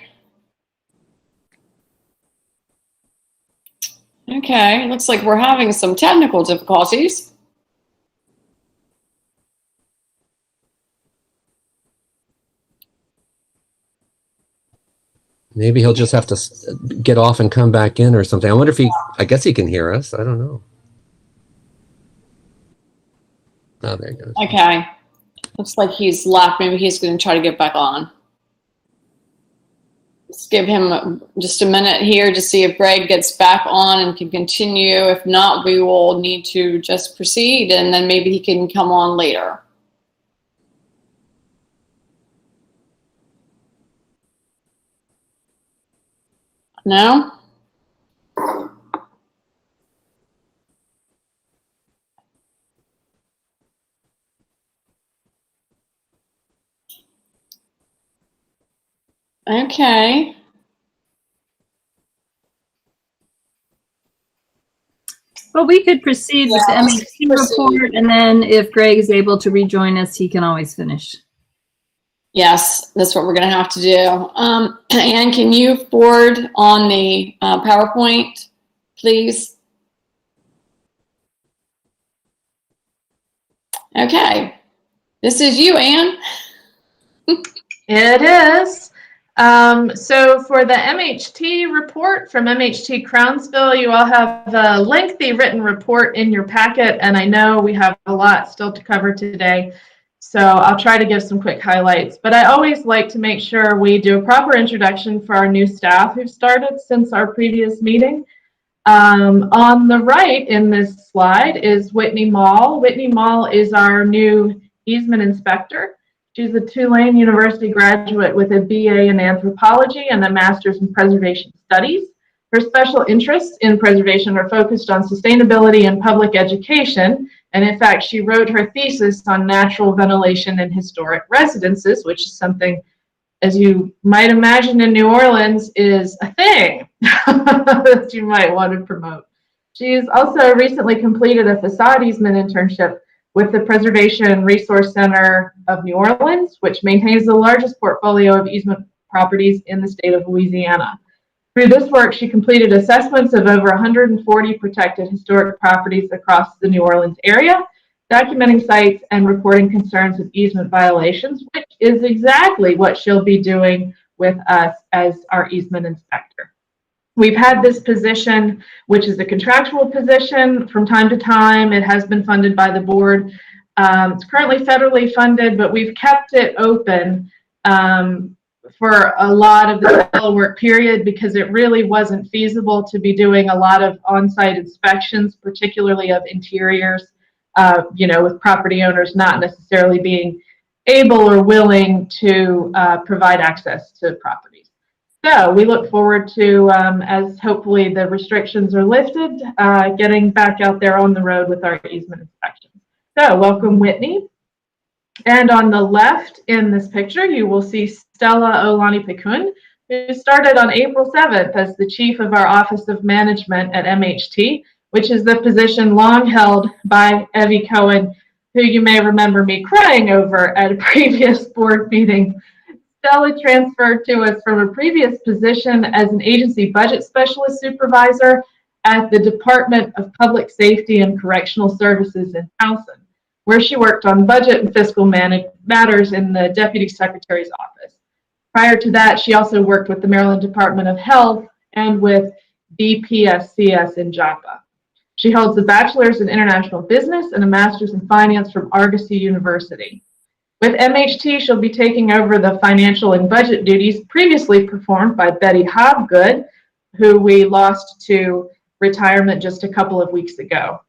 Okay, looks like we're having some technical difficulties. Maybe he'll just have to get off and come back in or something. I wonder if I guess he can hear us. I don't know. Oh, there he goes. Okay. Looks like he's left. Maybe he's going to try to get back on. Let's give him just a minute here to see if Greg gets back on and can continue. If not, we will need to just proceed, and then maybe he can come on later. No? Okay. Well, we could proceed with the MHT report, and then if Greg is able to rejoin us, he can always finish. Yes, that's what we're going to have to do. Anne, can you forward on the PowerPoint, please? Okay. This is you, Anne. It is. So for the MHT report from MHT Crownsville, you all have a lengthy written report in your packet, and I know we have a lot still to cover today, so I'll try to give some quick highlights. But I always like to make sure we do a proper introduction for our new staff who've started since our previous meeting. On the right in this slide is Whitney Mall. Whitney Mall is our new easement inspector. She's a Tulane University graduate with a BA in anthropology and a master's in preservation studies. Her special interests in preservation are focused on sustainability and public education. And in fact, she wrote her thesis on natural ventilation in historic residences, which is something, as you might imagine in New Orleans, is a thing that you might want to promote. She's also recently completed a facade easement internship with the Preservation Resource Center of New Orleans, which maintains the largest portfolio of easement properties in the state of Louisiana. Through this work, she completed assessments of over 140 protected historic properties across the New Orleans area, documenting sites and reporting concerns of easement violations, which is exactly what she'll be doing with us as our easement inspector. We've had this position, which is a contractual position, from time to time. It has been funded by the board. It's currently federally funded, but we've kept it open for a lot of the fill work period because it really wasn't feasible to be doing a lot of on-site inspections, particularly of interiors, with property owners not necessarily being able or willing to provide access to properties. So we look forward to, as hopefully the restrictions are lifted, getting back out there on the road with our easement inspections. So welcome, Whitney. And on the left in this picture, you will see Stella Olani-Pekun, who started on April 7th as the chief of our Office of Management at MHT, which is the position long held by Evie Cohen, who you may remember me crying over at a previous board meeting. Stella transferred to us from a previous position as an agency budget specialist supervisor at the Department of Public Safety and Correctional Services in Towson, where she worked on budget and fiscal matters in the Deputy Secretary's office. Prior to that, she also worked with the Maryland Department of Health and with DPSCS in Joppa. She holds a bachelor's in international business and a master's in finance from Argosy University. With MHT, she'll be taking over the financial and budget duties previously performed by Betty Hobgood, who we lost to retirement just a couple of weeks ago.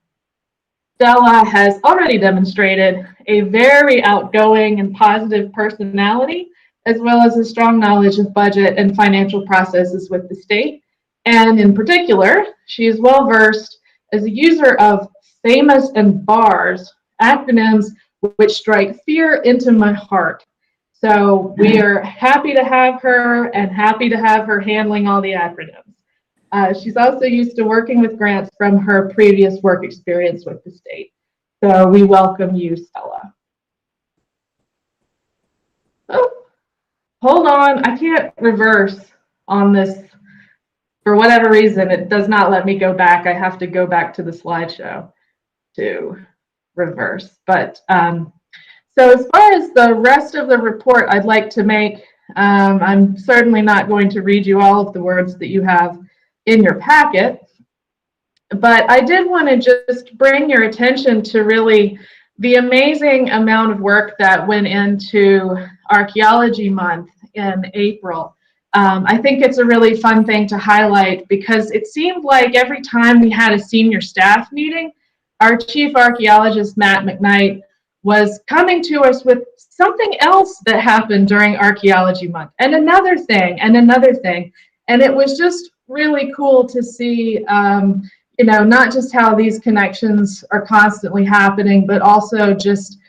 Stella has already demonstrated a very outgoing and positive personality, as well as a strong knowledge of budget and financial processes with the state. And in particular, she is well versed as a user of FAMOUS and BARS, acronyms which strike fear into my heart. So we are happy to have her and happy to have her handling all the acronyms. She's also used to working with grants from her previous work experience with the state. So we welcome you, Stella. Oh, hold on, I can't reverse on this. For whatever reason, it does not let me go back. I have to go back to the slideshow to reverse. But so as far as the rest of the report I'd like to make, I'm certainly not going to read you all of the words that you have in your packet, but I did want to just bring your attention to really the amazing amount of work that went into Archaeology Month in April. I think it's a really fun thing to highlight because it seemed like every time we had a senior staff meeting, our chief archaeologist, Matt McKnight, was coming to us with something else that happened during Archaeology Month, and another thing, and another thing. And it was just really cool to see, you know, not just how these connections are constantly happening, but also just,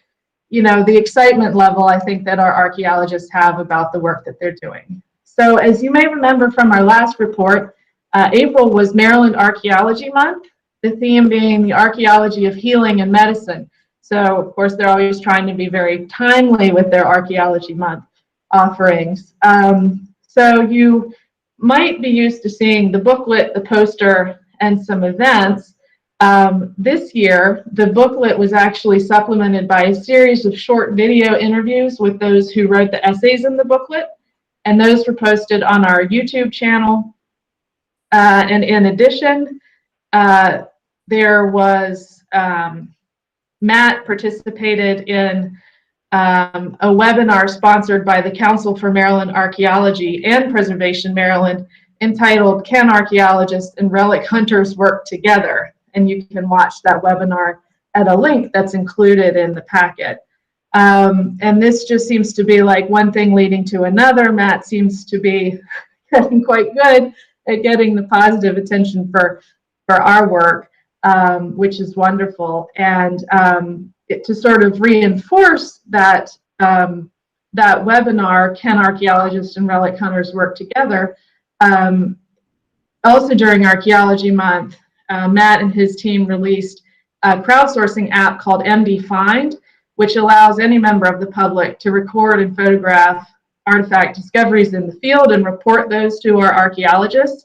you know, the excitement level I think that our archaeologists have about the work that they're doing. So as you may remember from our last report, April was Maryland Archaeology Month, the theme being the archaeology of healing and medicine. So of course they're always trying to be very timely with their Archaeology Month offerings. So you might be used to seeing the booklet, the poster, and some events. This year, the booklet was actually supplemented by a series of short video interviews with those who wrote the essays in the booklet, and those were posted on our YouTube channel. And in addition, there was Matt participated in a webinar sponsored by the Council for Maryland Archaeology and Preservation Maryland entitled "Can Archaeologists and Relic Hunters Work Together?" And you can watch that webinar at a link that's included in the packet. And this just seems to be like one thing leading to another. Matt seems to be getting quite good at getting the positive attention for our work, which is wonderful. And to sort of reinforce that, that webinar, Can Archaeologists and Relic Hunters Work Together? Also during Archaeology Month, Matt and his team released a crowdsourcing app called MD Find, which allows any member of the public to record and photograph artifact discoveries in the field and report those to our archaeologists.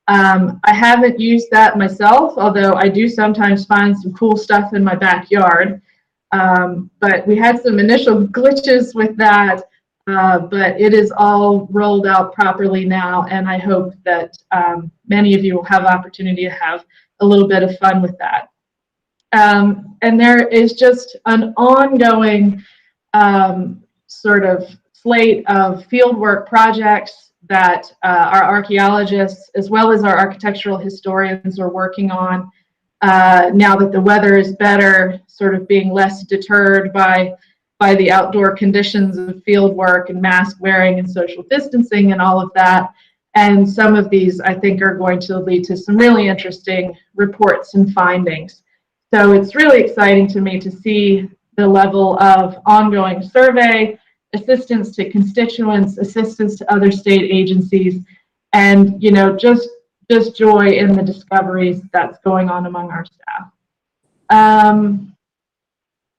I haven't used that myself, although I do sometimes find some cool stuff in my backyard. But we had some initial glitches with that, but it is all rolled out properly now, and I hope that many of you will have opportunity to have a little bit of fun with that. And there is just an ongoing sort of slate of fieldwork projects that our archaeologists, as well as our architectural historians, are working on now that the weather is better, sort of being less deterred by the outdoor conditions of field work and mask wearing and social distancing and all of that. And some of these, I think, are going to lead to some really interesting reports and findings. So it's really exciting to me to see the level of ongoing survey, assistance to constituents, assistance to other state agencies, and, you know, just joy in the discoveries that's going on among our staff.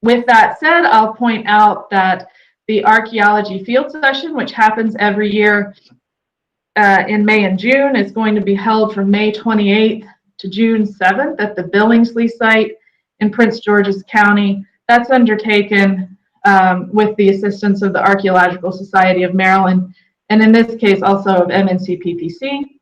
With that said, I'll point out that the archaeology field session, which happens every year in May and June, is going to be held from May 28th to June 7th at the Billingsley site in Prince George's County. That's undertaken with the assistance of the Archaeological Society of Maryland, and in this case also of MNCPPC.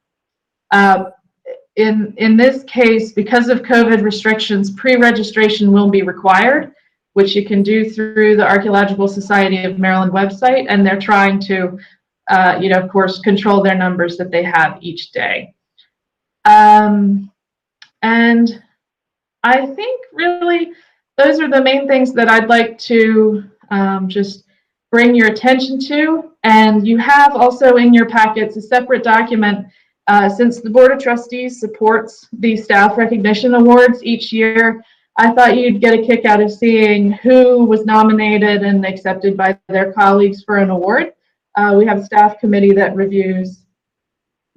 In this case, because of COVID restrictions, pre-registration will be required, which you can do through the Archaeological Society of Maryland website, and they're trying to, you know, of course, control their numbers that they have each day. And I think really those are the main things that I'd like to just bring your attention to. And you have also in your packets a separate document. Since the Board of Trustees supports the Staff Recognition Awards each year, I thought you'd get a kick out of seeing who was nominated and accepted by their colleagues for an award. We have a staff committee that reviews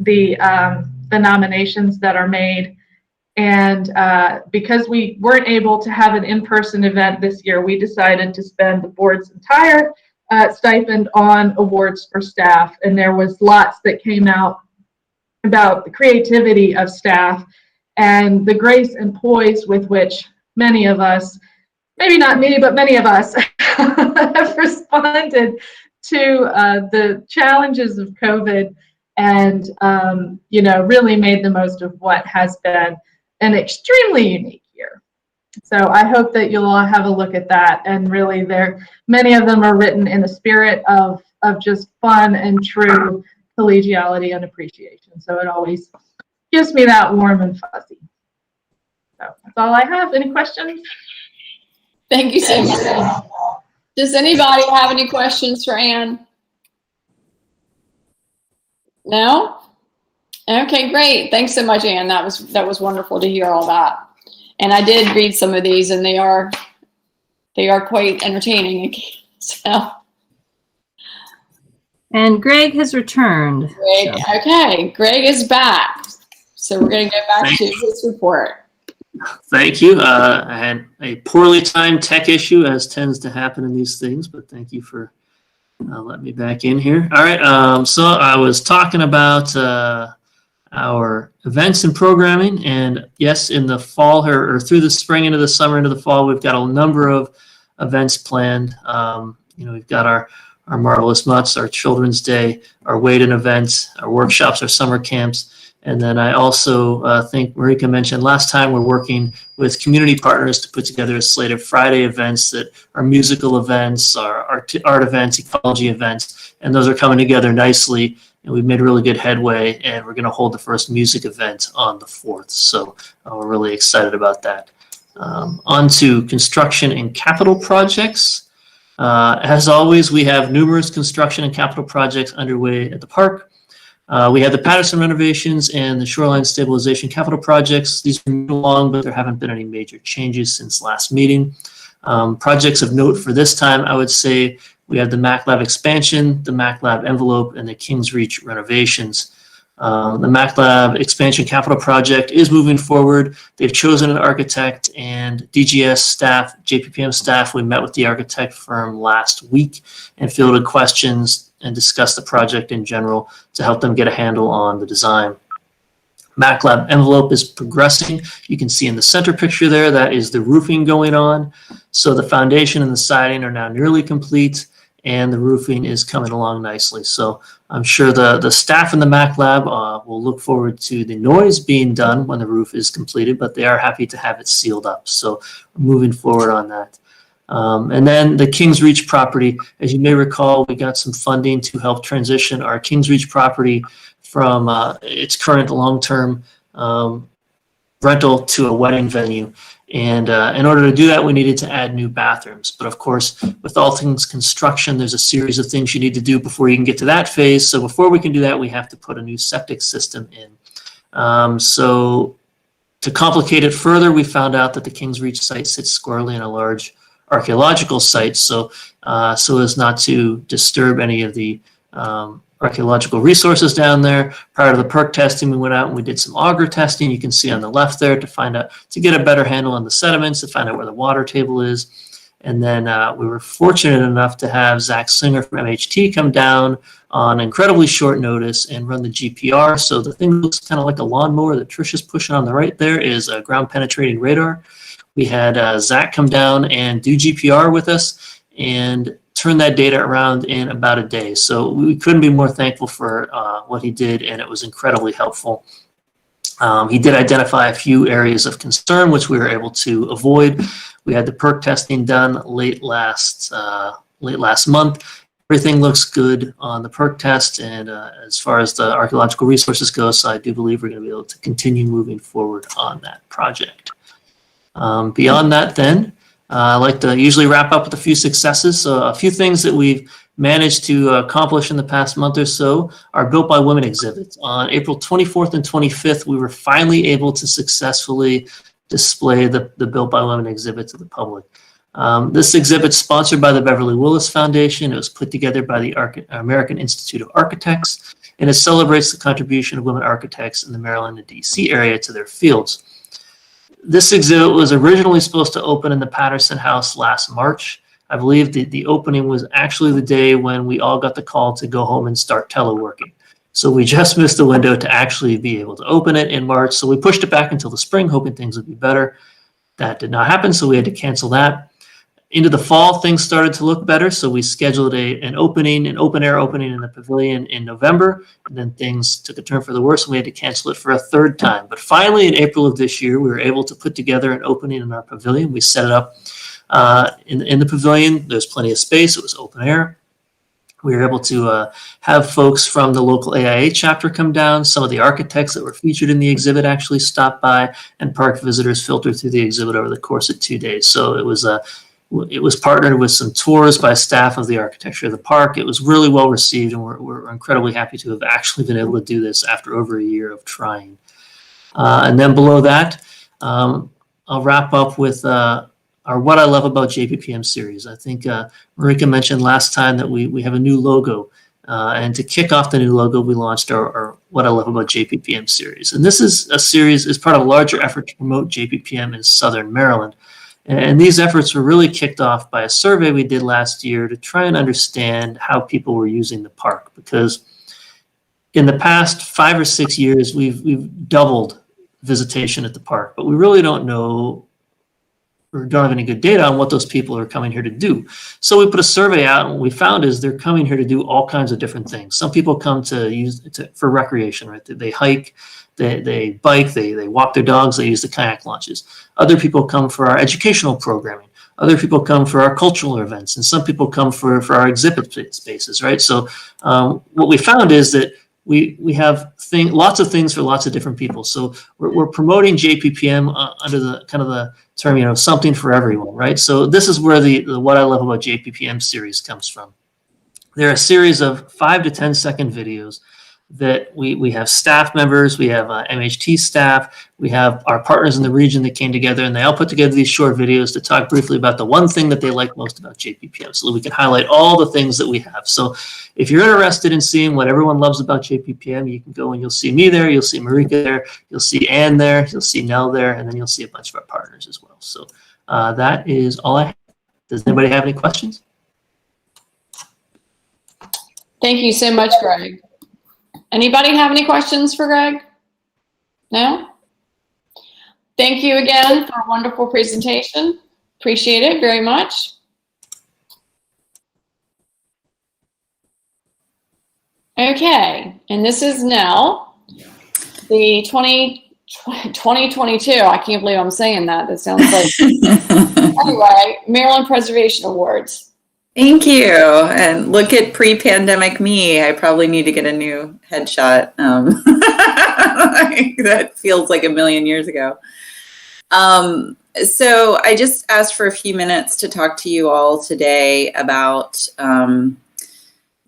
the the nominations that are made. And because we weren't able to have an in-person event this year, we decided to spend the board's entire stipend on awards for staff. And there was lots that came out about the creativity of staff and the grace and poise with which many of us, maybe not me, but many of us have responded to the challenges of COVID and, really made the most of what has been an extremely unique year. So I hope that you'll all have a look at that. And really many of them are written in the spirit of just fun and true collegiality and appreciation. So it always gives me that warm and fuzzy. So that's all I have. Any questions? Thank you so much. Does anybody have any questions for Anne? No? Okay, great. Thanks so much, Anne. That was wonderful to hear all that. And I did read some of these, and they are quite entertaining. So. And Greg has returned. Greg, so. Okay, Greg is back. So we're going to go back to his report. Thank you. I had a poorly timed tech issue, as tends to happen in these things, but thank you for letting me back in here. All right. So I was talking about our events and programming, and yes, in the fall or through the spring into the summer into the fall, we've got a number of events planned. We've got our Marvelous Mutts, our Children's Day, our Wade-in events, our workshops, our summer camps. And then I also think Marika mentioned last time we're working with community partners to put together a slate of Friday events that are musical events, our art events, ecology events, and those are coming together nicely. And we've made really good headway, and we're going to hold the first music event on the 4th. So we're really excited about that. On to construction and capital projects. As always, we have numerous construction and capital projects underway at the park. We had the Patterson renovations and the shoreline stabilization capital projects. These are moving along, but there haven't been any major changes since last meeting. Projects of note for this time, I would say we have the Mac Lab expansion, the Mac Lab envelope, and the Kings Reach renovations. The Mac Lab expansion capital project is moving forward. They've chosen an architect, and DGS staff, JPPM staff, we met with the architect firm last week and fielded questions and discussed the project in general to help them get a handle on the design. Mac Lab envelope is progressing. You can see in the center picture there, that is the roofing going on. So the foundation and the siding are now nearly complete, and the roofing is coming along nicely. So I'm sure the staff in the Mac Lab will look forward to the noise being done when the roof is completed, but they are happy to have it sealed up. So we're moving forward on that. And then the Kings Reach property, as you may recall, we got some funding to help transition our Kings Reach property from its current long-term rental to a wedding venue. And in order to do that, we needed to add new bathrooms. But of course, with all things construction, there's a series of things you need to do before you can get to that phase. So before we can do that, we have to put a new septic system in. So to complicate it further, we found out that the Kings Reach site sits squarely in a large archaeological sites, so as not to disturb any of the archaeological resources down there. Prior to the perk testing, we went out and we did some auger testing. You can see on the left there to get a better handle on the sediments, to find out where the water table is. And then we were fortunate enough to have Zach Singer from MHT come down on incredibly short notice and run the GPR. So the thing looks kind of like a lawnmower that Trisha's pushing on the right there is a ground penetrating radar. We had Zach come down and do GPR with us and turn that data around in about a day. So we couldn't be more thankful for what he did, and it was incredibly helpful. He did identify a few areas of concern, which we were able to avoid. We had the perk testing done late last month. Everything looks good on the perk test, and as far as the archaeological resources go, so I do believe we're going to be able to continue moving forward on that project. Beyond that, then, I like to usually wrap up with a few successes. So a few things that we've managed to accomplish in the past month or so are Built by Women exhibits. On April 24th and 25th, we were finally able to successfully display the Built by Women exhibit to the public. This exhibit is sponsored by the Beverly Willis Foundation. It was put together by the American Institute of Architects. and it celebrates the contribution of women architects in the Maryland and DC area to their fields. This exhibit was originally supposed to open in the Patterson House last March. I believe the opening was actually the day when we all got the call to go home and start teleworking. So we just missed the window to actually be able to open it in March. So we pushed it back until the spring, hoping things would be better. That did not happen, so we had to cancel that. Into the fall, things started to look better, so we scheduled an open-air opening in the pavilion in November, and then things took a turn for the worse, and we had to cancel it for a third time. But finally, in April of this year, we were able to put together an opening in our pavilion. We set it up in the pavilion. There's plenty of space. It was open air. We were able to have folks from the local AIA chapter come down. Some of the architects that were featured in the exhibit actually stopped by, and park visitors filtered through the exhibit over the course of 2 days. So it was partnered with some tours by staff of the architecture of the park. It was really well received, and we're incredibly happy to have actually been able to do this after over a year of trying. And then below that, I'll wrap up with our What I Love About JPPM series. I think Marika mentioned last time that we have a new logo. And to kick off the new logo, we launched our What I Love About JPPM series. And this is a series as part of a larger effort to promote JPPM in Southern Maryland. And these efforts were really kicked off by a survey we did last year to try and understand how people were using the park. Because in the past 5 or 6 years, we've doubled visitation at the park, but we really don't know or don't have any good data on what those people are coming here to do. So we put a survey out, and what we found is they're coming here to do all kinds of different things. Some people come for recreation, right? They hike, they bike, they walk their dogs, they use the kayak launches. Other people come for our educational programming. Other people come for our cultural events, and some people come for our exhibit spaces, right? So what we found is that we have lots of things for lots of different people. So we're promoting JPPM under the kind of the term, something for everyone, right? So this is where the What I Love About JPPM series comes from. They're a series of 5 to 10 second videos that we have staff members, we have MHT staff, we have our partners in the region that came together, and they all put together these short videos to talk briefly about the one thing that they like most about JPPM, so that we can highlight all the things that we have. So if you're interested in seeing what everyone loves about JPPM, you can go and you'll see me there, you'll see Marika there, you'll see Ann there, you'll see Nell there, and then you'll see a bunch of our partners as well. So that is all I have. Does anybody have any questions? Thank you so much, Greg. Anybody have any questions for Greg? No? Thank you again for a wonderful presentation. Appreciate it very much. Okay, and this is now the 2022. I can't believe I'm saying that. That sounds like, anyway, Maryland Preservation Awards. Thank you. And look at pre-pandemic me. I probably need to get a new headshot. That feels like a million years ago. So I just asked for a few minutes to talk to you all today about the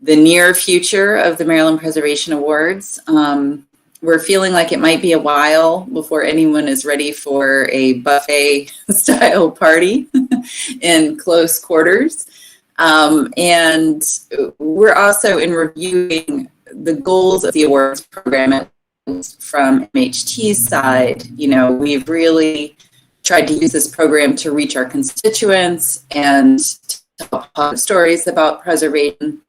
near future of the Maryland Preservation Awards. We're feeling like it might be a while before anyone is ready for a buffet style party in close quarters. And we're also in reviewing the goals of the awards program from MHT's side. We've really tried to use this program to reach our constituents and to tell stories about preservation,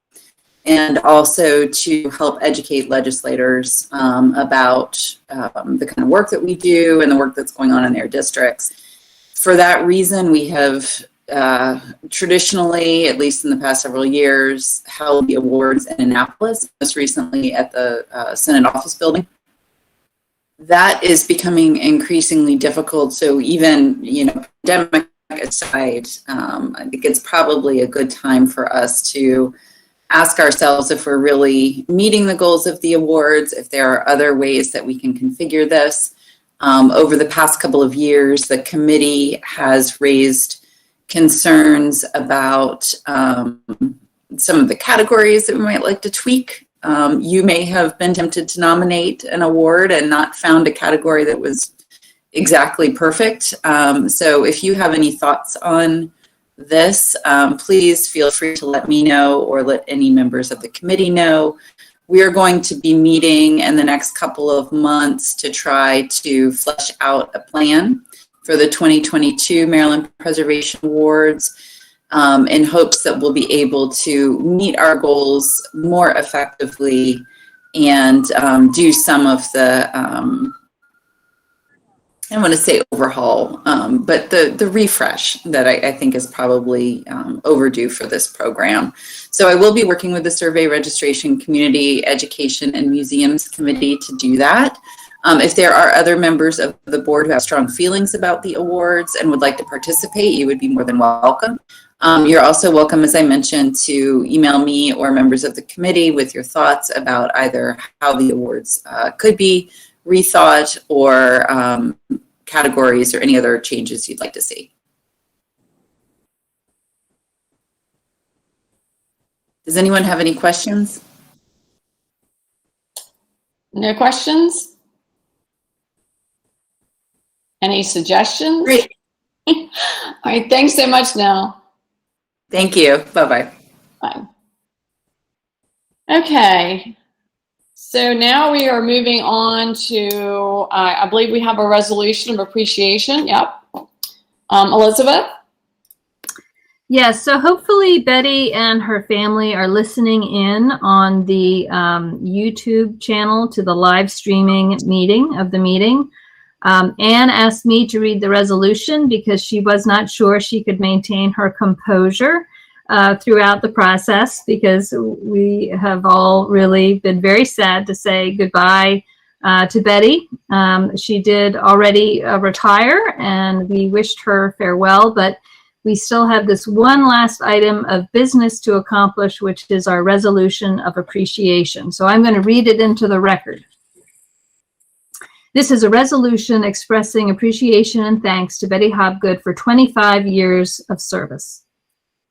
and also to help educate legislators about the kind of work that we do and the work that's going on in their districts. For that reason, we have traditionally, at least in the past several years, held the awards in Annapolis, most recently at the Senate Office Building. That is becoming increasingly difficult. So even, pandemic aside, I think it's probably a good time for us to ask ourselves if we're really meeting the goals of the awards, if there are other ways that we can configure this. Over the past couple of years, the committee has raised concerns about some of the categories that we might like to tweak. You may have been tempted to nominate an award and not found a category that was exactly perfect. So if you have any thoughts on this, please feel free to let me know or let any members of the committee know. we are going to be meeting in the next couple of months to try to flesh out a plan for the 2022 Maryland Preservation Awards, in hopes that we'll be able to meet our goals more effectively and do some of the, I want to say overhaul, but the refresh that I think is probably overdue for this program. So I will be working with the Survey Registration Community Education and Museums Committee to do that. If there are other members of the board who have strong feelings about the awards and would like to participate, you would be more than welcome. You're also welcome, as I mentioned, to email me or members of the committee with your thoughts about either how the awards could be rethought or categories or any other changes you'd like to see. Does anyone have any questions? No questions? Any suggestions? Great. All right, thanks so much, Nell. Thank you. Bye-bye. Bye. Okay. So now we are moving on to, I believe we have a resolution of appreciation. Yep. Elizabeth? Yes, so hopefully Betty and her family are listening in on the YouTube channel to the live streaming meeting of the meeting. Anne asked me to read the resolution because she was not sure she could maintain her composure throughout the process, because we have all really been very sad to say goodbye to Betty. She did already retire, and we wished her farewell, but we still have this one last item of business to accomplish, which is our resolution of appreciation. So I'm going to read it into the record. This is a resolution expressing appreciation and thanks to Betty Hobgood for 25 years of service.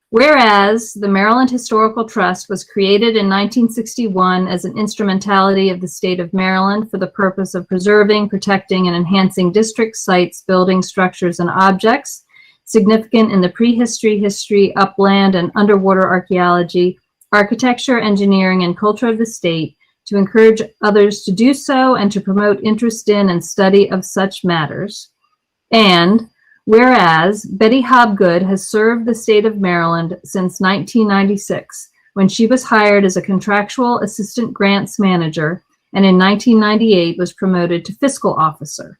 Whereas the Maryland Historical Trust was created in 1961 as an instrumentality of the state of Maryland for the purpose of preserving, protecting, and enhancing district sites, buildings, structures, and objects significant in the prehistory, history, upland, and underwater archaeology, architecture, engineering, and culture of the state, to encourage others to do so and to promote interest in and study of such matters. And whereas Betty Hobgood has served the state of Maryland since 1996, when she was hired as a contractual assistant grants manager, and in 1998 was promoted to fiscal officer.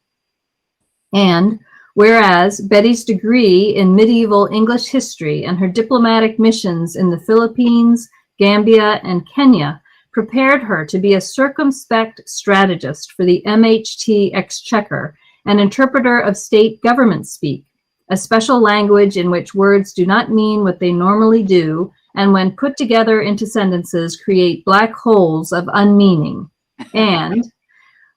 And whereas Betty's degree in medieval English history and her diplomatic missions in the Philippines, Gambia, and Kenya prepared her to be a circumspect strategist for the MHT Exchequer, an interpreter of state government speak, a special language in which words do not mean what they normally do, and when put together into sentences create black holes of unmeaning. And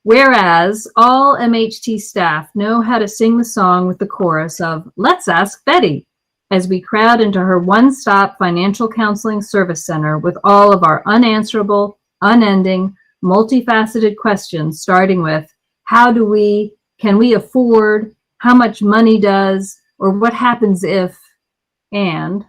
whereas all MHT staff know how to sing the song with the chorus of "Let's Ask Betty," as we crowd into her one-stop financial counseling service center with all of our unanswerable, unending, multifaceted questions, starting with how do we, can we afford, how much money does, or what happens if, and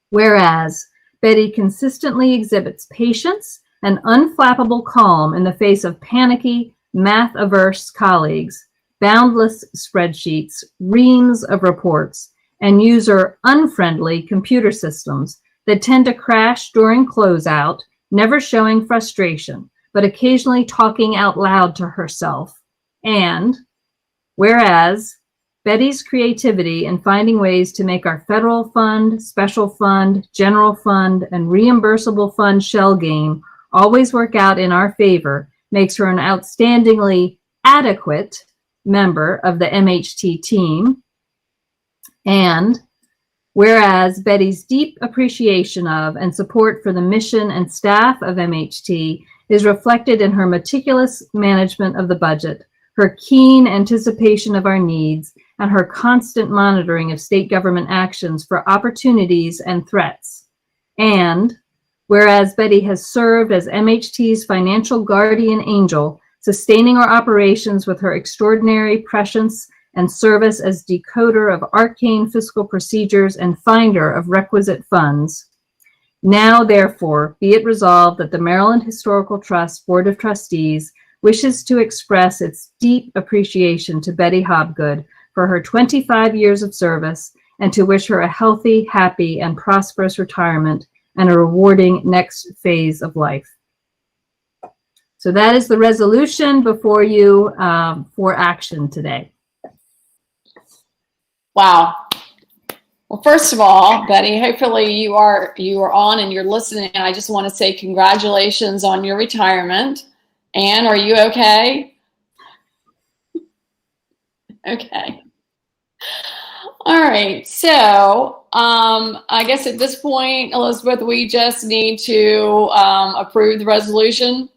whereas Betty consistently exhibits patience and unflappable calm in the face of panicky, math-averse colleagues, boundless spreadsheets, reams of reports, and user-unfriendly computer systems that tend to crash during closeout, never showing frustration, but occasionally talking out loud to herself. And whereas Betty's creativity in finding ways to make our federal fund, special fund, general fund, and reimbursable fund shell game always work out in our favor makes her an outstandingly adequate member of the MHT team. And whereas Betty's deep appreciation of and support for the mission and staff of MHT is reflected in her meticulous management of the budget, her keen anticipation of our needs, and her constant monitoring of state government actions for opportunities and threats. And whereas Betty has served as MHT's financial guardian angel, sustaining our operations with her extraordinary prescience and service as decoder of arcane fiscal procedures and finder of requisite funds. Now, therefore, be it resolved that the Maryland Historical Trust Board of Trustees wishes to express its deep appreciation to Betty Hobgood for her 25 years of service and to wish her a healthy, happy, and prosperous retirement and a rewarding next phase of life. So that is the resolution before you for action today. Wow. Well, first of all, Betty, hopefully you are on and you're listening. And I just want to say congratulations on your retirement. Anne, are you okay? Okay. All right. So I guess at this point, Elizabeth, we just need to approve the resolution.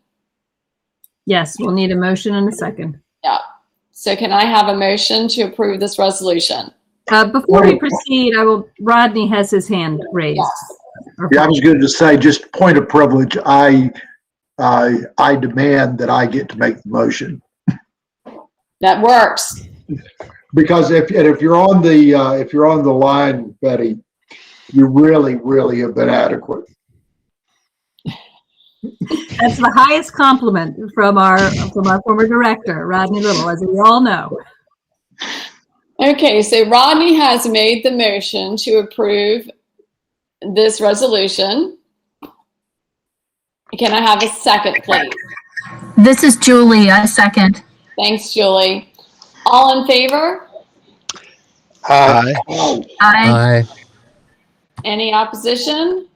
Yes, we'll need a motion and a second. Yeah. So can I have a motion to approve this resolution? Before we proceed, Rodney has his hand raised. Yeah, I was going to say, just point of privilege, I demand that I get to make the motion. That works. Because if you're on the line, Betty, you really have been adequate. That's the highest compliment from our former director, Rodney Little, as we all know. Okay, so Rodney has made the motion to approve this resolution. Can I have a second, please? This is Julie. I second. Thanks, Julie. All in favor? Aye. Aye. Any opposition?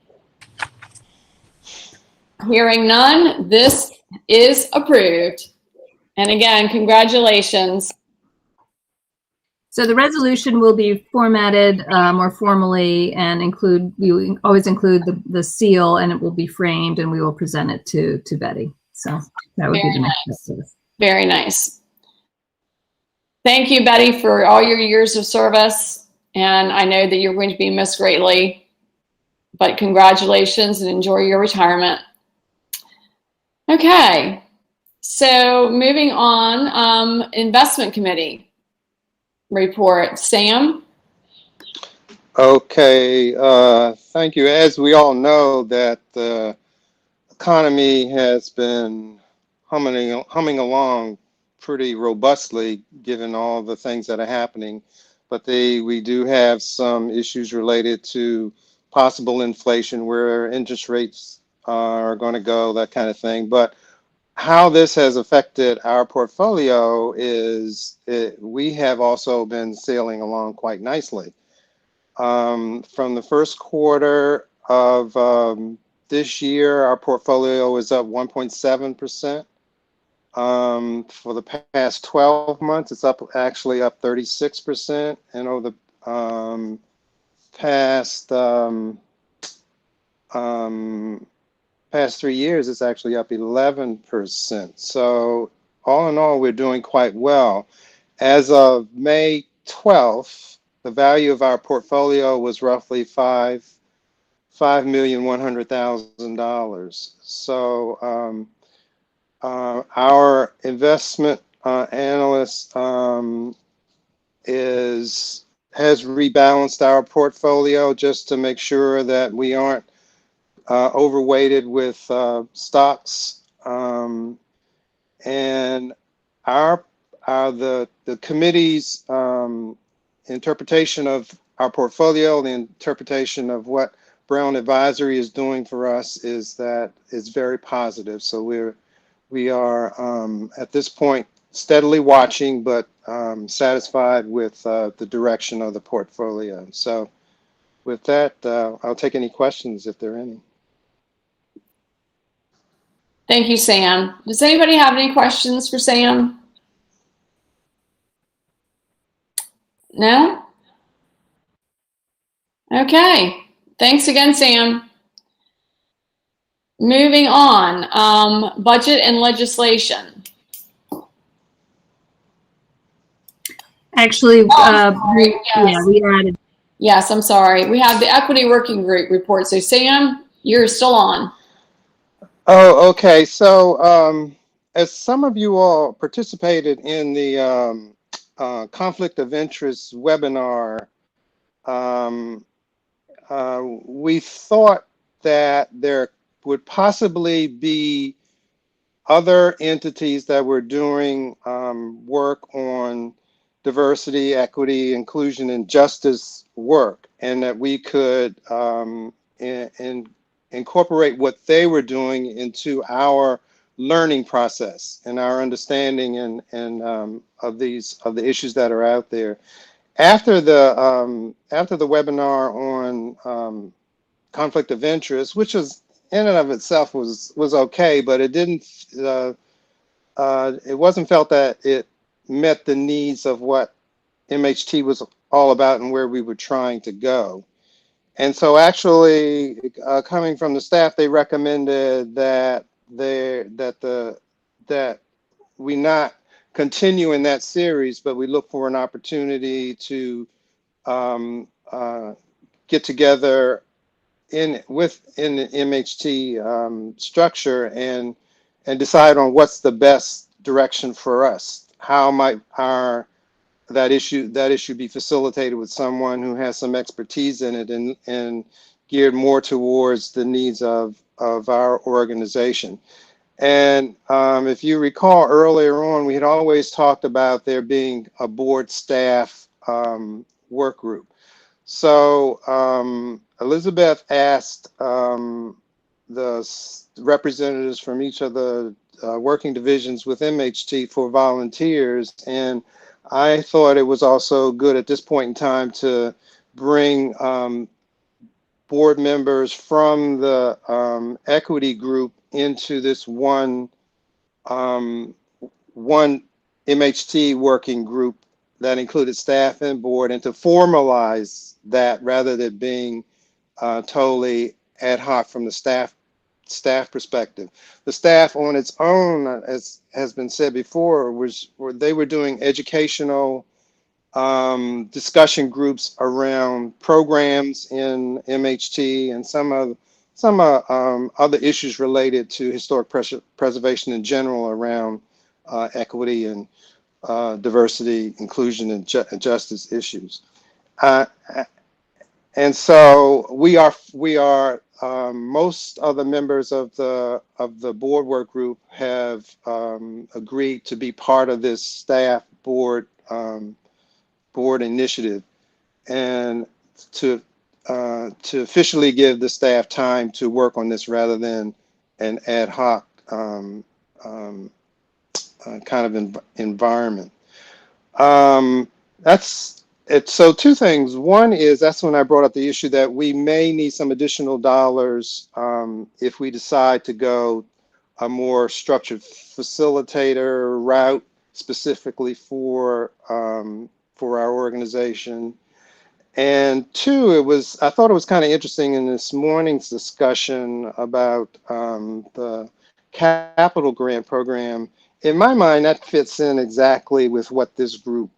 Hearing none, this is approved. And again, congratulations. So the resolution will be formatted more formally and we always include the seal, and it will be framed, and we will present it to Betty. So that would be the next step. Very nice. Thank you, Betty, for all your years of service. And I know that you're going to be missed greatly, but congratulations and enjoy your retirement. Okay, so moving on, investment committee report. Sam? Okay, thank you. As we all know, that the economy has been humming along pretty robustly given all the things that are happening, but we do have some issues related to possible inflation, where interest rates are going to go, that kind of thing. But how this has affected our portfolio is we have also been sailing along quite nicely. From the first quarter of this year, our portfolio is up 1.7%. For the past 12 months, it's actually up 36%. And over the past 3 years, it's actually up 11%. So all in all, we're doing quite well. As of May 12th, the value of our portfolio was roughly $5,100,000. So our investment analyst has rebalanced our portfolio just to make sure that we aren't overweighted with stocks, and the committee's interpretation of our portfolio, the interpretation of what Brown Advisory is doing for us is very positive. So we are at this point steadily watching, but satisfied with the direction of the portfolio. So with that, I'll take any questions if there are any. Thank you, Sam. Does anybody have any questions for Sam? No? Okay. Thanks again, Sam. Moving on, budget and legislation. Actually, we added. Yes, I'm sorry. We have the Equity Working Group report. So Sam, you're still on. Oh, okay. So as some of you all participated in the conflict of interest webinar, we thought that there would possibly be other entities that were doing work on diversity, equity, inclusion, and justice work, and that we could incorporate what they were doing into our learning process and our understanding and of the issues that are out there. After the webinar on conflict of interest, which was in and of itself was okay, but it didn't it wasn't felt that it met the needs of what MHT was all about and where we were trying to go. And so actually coming from the staff, they recommended that we not continue in that series, but we look for an opportunity to get together within the MHT structure and decide on what's the best direction for us. How might that issue be facilitated with someone who has some expertise in it and geared more towards the needs of our organization. And if you recall earlier on, we had always talked about there being a board staff work group. So Elizabeth asked the representatives from each of the working divisions with MHT for volunteers, and I thought it was also good at this point in time to bring board members from the equity group into this one MHT working group that included staff and board, and to formalize that rather than being totally ad hoc from the staff perspective. The staff on its own, as has been said before, they were doing educational discussion groups around programs in MHT and some other issues related to historic preservation in general around equity and diversity, inclusion, and justice issues. And so we are most of the members of the board work group have agreed to be part of this staff board initiative, and to officially give the staff time to work on this rather than an ad hoc kind of environment. That's it. So two things. One is that's when I brought up the issue that we may need some additional dollars if we decide to go a more structured facilitator route specifically for our organization. And two, I thought it was kind of interesting in this morning's discussion about the capital grant program. In my mind, that fits in exactly with what this group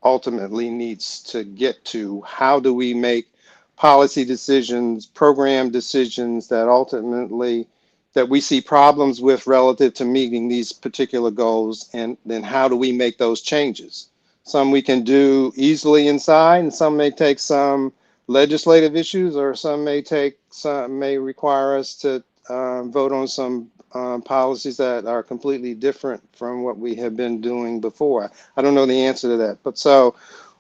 ultimately needs to get to. How do we make policy decisions, program decisions that ultimately that we see problems with relative to meeting these particular goals, and then how do we make those changes? Some we can do easily inside, and some may take some legislative issues, or some may require us to vote on some policies that are completely different from what we have been doing before. I don't know the answer to that. But so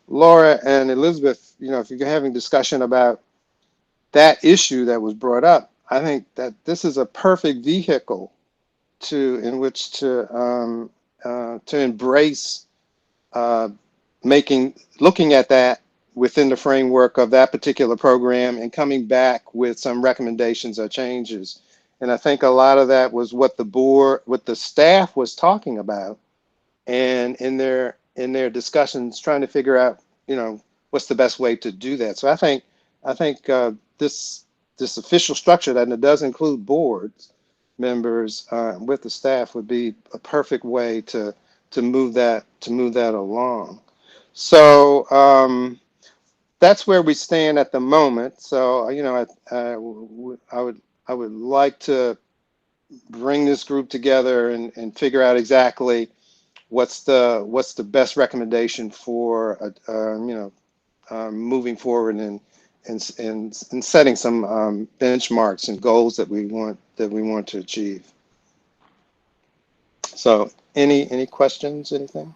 Laura and Elizabeth, if you're having discussion about that issue that was brought up, I think that this is a perfect vehicle in which to embrace looking at that within the framework of that particular program and coming back with some recommendations or changes. And I think a lot of that was what the staff was talking about, and in their discussions trying to figure out, what's the best way to do that. So I think this official structure that it does include boards members with the staff would be a perfect way to move that along. So that's where we stand at the moment. So I would like to bring this group together and figure out exactly what's the best recommendation for moving forward in setting some benchmarks and goals that we want to achieve. So any questions, anything?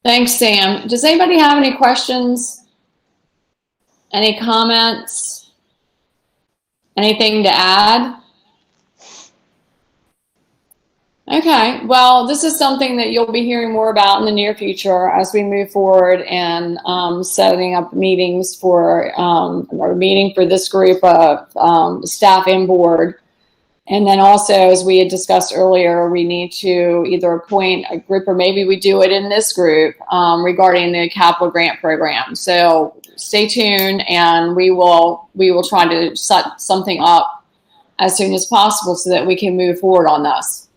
Thanks, Sam. Does anybody have any questions? Any comments? Anything to add? Okay, well, this is something that you'll be hearing more about in the near future as we move forward and setting up meetings for or meeting for this group of staff and board. And then also, as we had discussed earlier, we need to either appoint a group or maybe we do it in this group regarding the capital grant program. So stay tuned, and we will try to set something up as soon as possible so that we can move forward on this.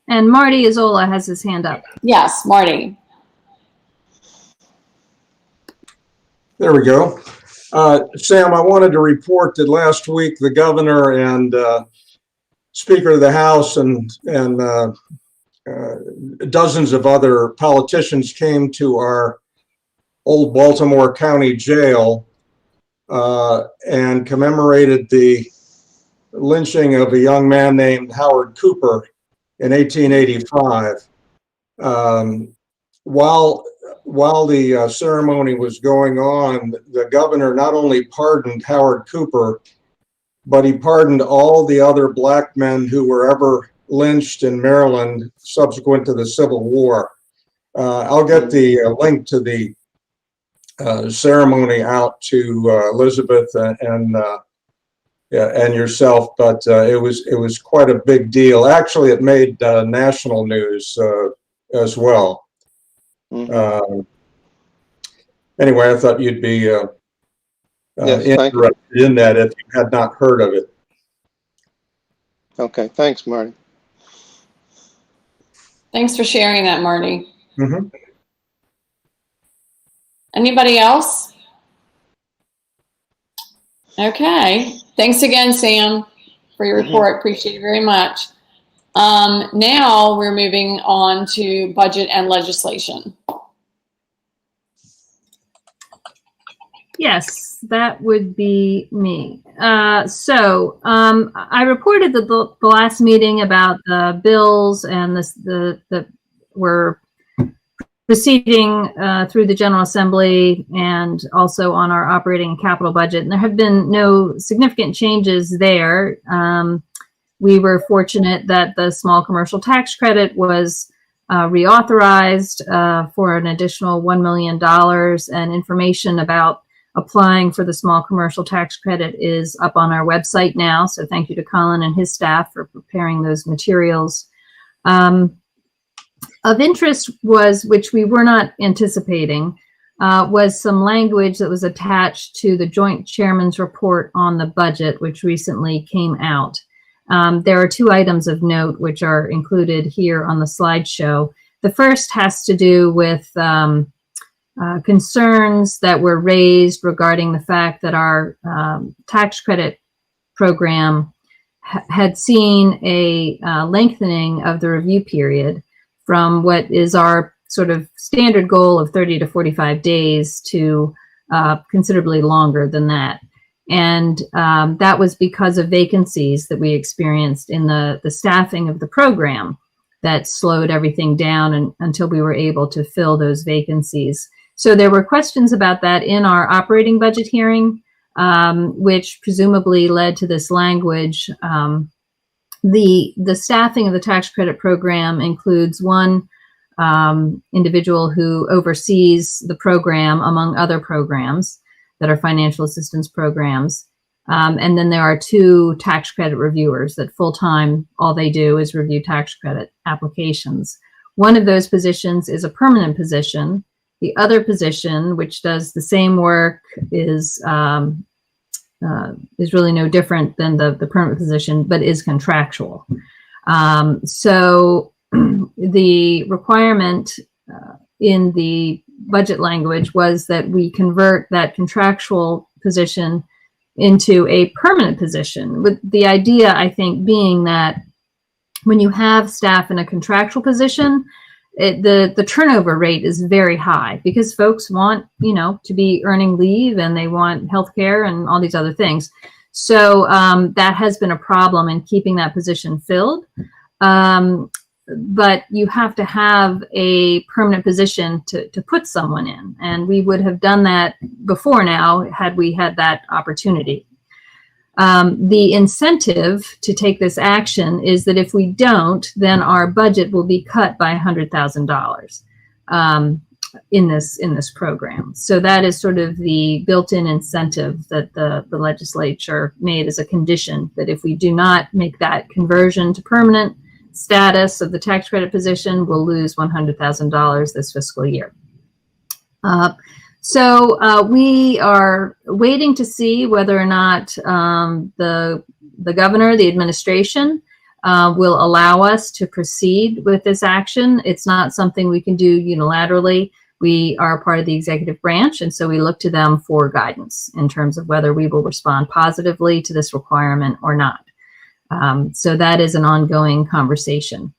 And Marty Isola has his hand up. Yes, Marty. There we go. Sam, I wanted to report that last week the governor and Speaker of the House and dozens of other politicians came to our old Baltimore County Jail and commemorated the lynching of a young man named Howard Cooper in 1885. While the ceremony was going on, the governor not only pardoned Howard Cooper, but he pardoned all the other black men who were ever lynched in Maryland subsequent to the Civil War. I'll get the link to the ceremony out to Elizabeth and yourself, but it was quite a big deal. Actually, it made national news as well. Anyway, I thought you'd be interested in that if you had not heard of it. Okay, thanks, Marty. Thanks for sharing that, Marty. Mm-hmm. Anybody else? Okay. Thanks again, Sam, for your report. Appreciate it very much. Now we're moving on to budget and legislation. Yes, that would be me. I reported the last meeting about the bills and that were proceeding through the General Assembly and also on our operating and capital budget. And there have been no significant changes there. We were fortunate that the small commercial tax credit was reauthorized for an additional $1 million, and information about applying for the small commercial tax credit is up on our website now. So thank you to Colin and his staff for preparing those materials. Of interest was, which we were not anticipating, was some language that was attached to the Joint Chairman's report on the budget, which recently came out. There are two items of note which are included here on the slideshow. The first has to do with concerns that were raised regarding the fact that our tax credit program had seen a lengthening of the review period from what is our sort of standard goal of 30 to 45 days to considerably longer than that. And that was because of vacancies that we experienced in the staffing of the program that slowed everything down until we were able to fill those vacancies. So there were questions about that in our operating budget hearing, which presumably led to this language. The staffing of the tax credit program includes one individual who oversees the program among other programs that are financial assistance programs. And then there are two tax credit reviewers that full-time, all they do is review tax credit applications. One of those positions is a permanent position. The other position, which does the same work, is really no different than the permanent position, but is contractual. So the requirement in the budget language was that we convert that contractual position into a permanent position, with the idea, I think, being that when you have staff in a contractual position, the turnover rate is very high because folks want, to be earning leave and they want health care and all these other things. So that has been a problem in keeping that position filled. But you have to have a permanent position to put someone in. And we would have done that before now had we had that opportunity. The incentive to take this action is that if we don't, then our budget will be cut by $100,000 in this program. So that is sort of the built-in incentive that the legislature made as a condition, that if we do not make that conversion to permanent status of the tax credit position, we'll lose $100,000 this fiscal year. So we are waiting to see whether or not the governor, the administration, will allow us to proceed with this action. It's not something we can do unilaterally. We are part of the executive branch, and so we look to them for guidance in terms of whether we will respond positively to this requirement or not. So that is an ongoing conversation.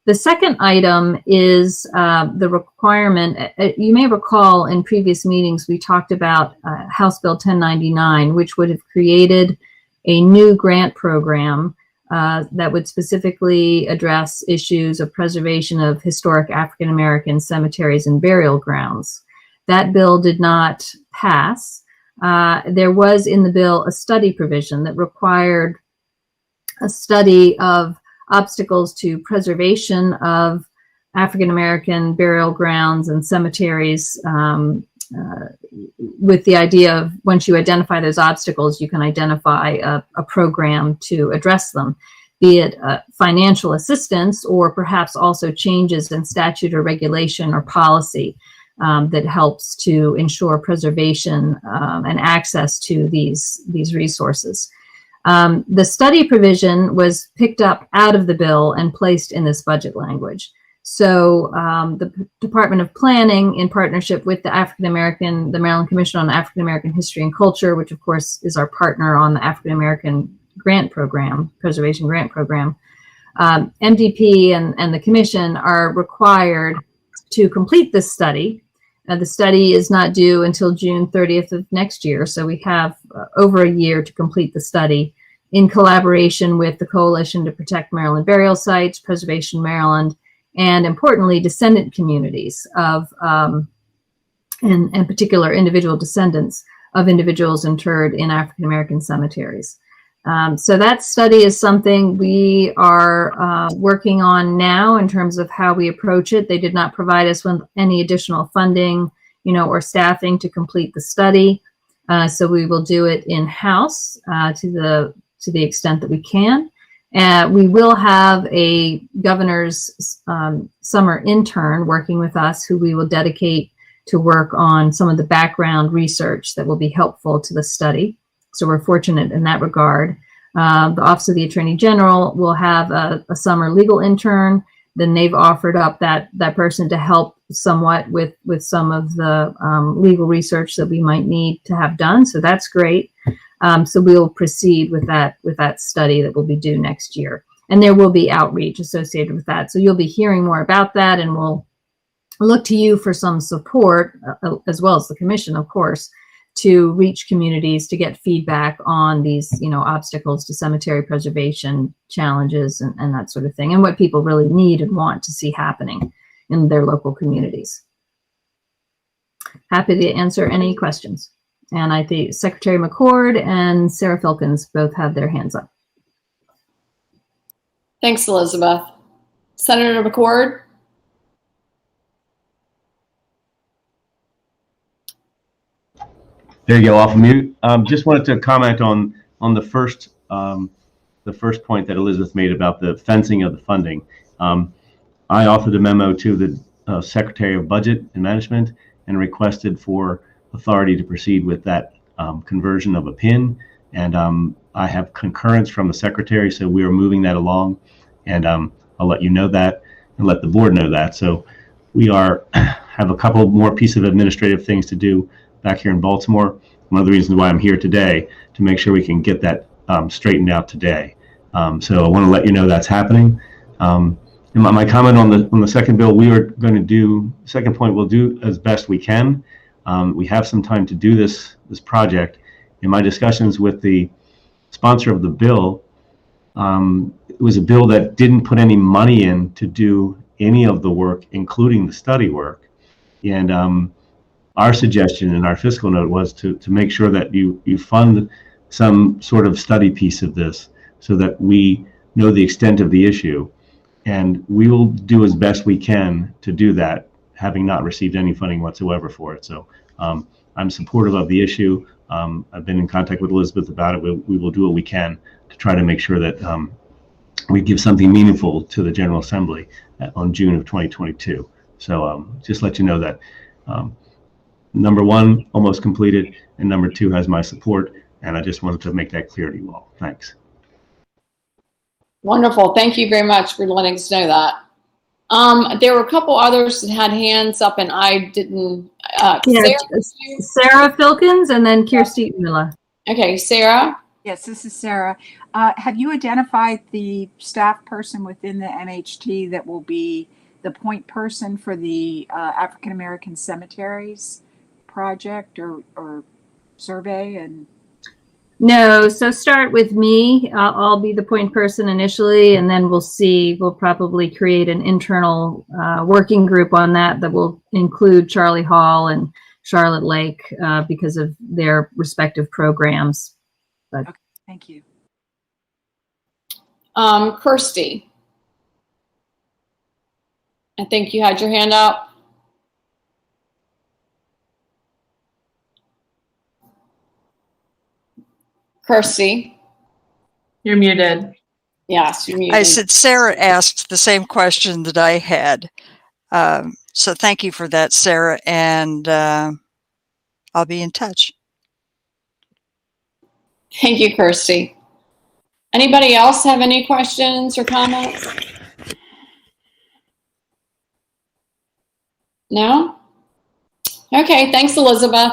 The second item is the requirement. You may recall in previous meetings we talked about House Bill 1099, which would have created a new grant program that would specifically address issues of preservation of historic African American cemeteries and burial grounds. That bill did not pass. There was in the bill a study provision that required a study of obstacles to preservation of African American burial grounds and cemeteries, with the idea of once you identify those obstacles, you can identify a program to address them, be it financial assistance or perhaps also changes in statute or regulation or policy that helps to ensure preservation and access to these resources. The study provision was picked up out of the bill and placed in this budget language. So the Department of Planning, in partnership with the Maryland Commission on African American History and Culture, which of course is our partner on the African American Grant Program, Preservation Grant Program, MDP and the Commission are required to complete this study. The study is not due until June 30th of next year, so we have over a year to complete the study in collaboration with the Coalition to Protect Maryland Burial Sites, Preservation Maryland, and importantly, descendant communities of, and particular individual descendants of individuals interred in African American cemeteries. So that study is something we are working on now in terms of how we approach it. They did not provide us with any additional funding, or staffing to complete the study. So we will do it in-house to the extent that we can. We will have a governor's summer intern working with us who we will dedicate to work on some of the background research that will be helpful to the study. So we're fortunate in that regard. The Office of the Attorney General will have a summer legal intern. Then they've offered up that person to help somewhat with some of the legal research that we might need to have done. So that's great. So we'll proceed with that study that will be due next year. And there will be outreach associated with that. So you'll be hearing more about that, and we'll look to you for some support, as well as the commission, of course, to reach communities to get feedback on these, obstacles to cemetery preservation challenges and that sort of thing, and what people really need and want to see happening in their local communities. Happy to answer any questions. And I think Secretary McCord and Sarah Filkins both have their hands up. Thanks, Elizabeth. Senator McCord? There you go, off mute. Just wanted to comment on the first point that Elizabeth made about the fencing of the funding. I authored a memo to the Secretary of Budget and Management and requested for authority to proceed with that conversion of a PIN. And I have concurrence from the Secretary, so we are moving that along. And I'll let you know that and let the board know that. So we have a couple more pieces of administrative things to do back here in Baltimore. One of the reasons why I'm here today, to make sure we can get that straightened out today. So I want to let you know that's happening. my comment on the second bill, we are going to do, second point, we'll do as best we can. We have some time to do this project. In my discussions with the sponsor of the bill, it was a bill that didn't put any money in to do any of the work, including the study work. And our suggestion in our fiscal note was to make sure that you fund some sort of study piece of this so that we know the extent of the issue. And we will do as best we can to do that, having not received any funding whatsoever for it. So I'm supportive of the issue. I've been in contact with Elizabeth about it. We will do what we can to try to make sure that we give something meaningful to the General Assembly on June of 2022. So just let you know that number one, almost completed, and number two has my support. And I just wanted to make that clear to you all. Thanks. Wonderful. Thank you very much for letting us know that. There were a couple others that had hands up and I didn't. Sarah Filkins and then Kirsty Miller. Okay, Sarah. Yes, this is Sarah. Have you identified the staff person within the MHT that will be the point person for the African American Cemeteries project or survey? And no, so start with me. I'll be the point person initially, and then we'll see. We'll probably create an internal working group on that will include Charlie Hall and Charlotte Lake because of their respective programs. But okay, thank you. Kirsty, I think you had your hand up. Kirsty. You're muted. Yes, you're muted. I said Sarah asked the same question that I had. So thank you for that, Sarah, and I'll be in touch. Thank you, Kirsty. Anybody else have any questions or comments? No? Okay, thanks, Elizabeth.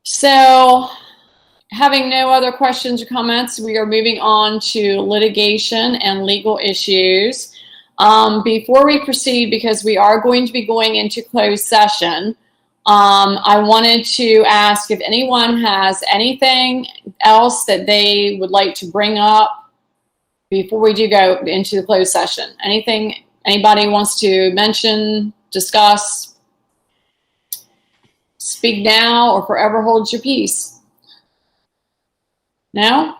So, having no other questions or comments, we are moving on to litigation and legal issues. Before we proceed, because we are going to be going into closed session, I wanted to ask if anyone has anything else that they would like to bring up before we do go into the closed session. Anything anybody wants to mention, discuss? Speak now or forever hold your peace. No?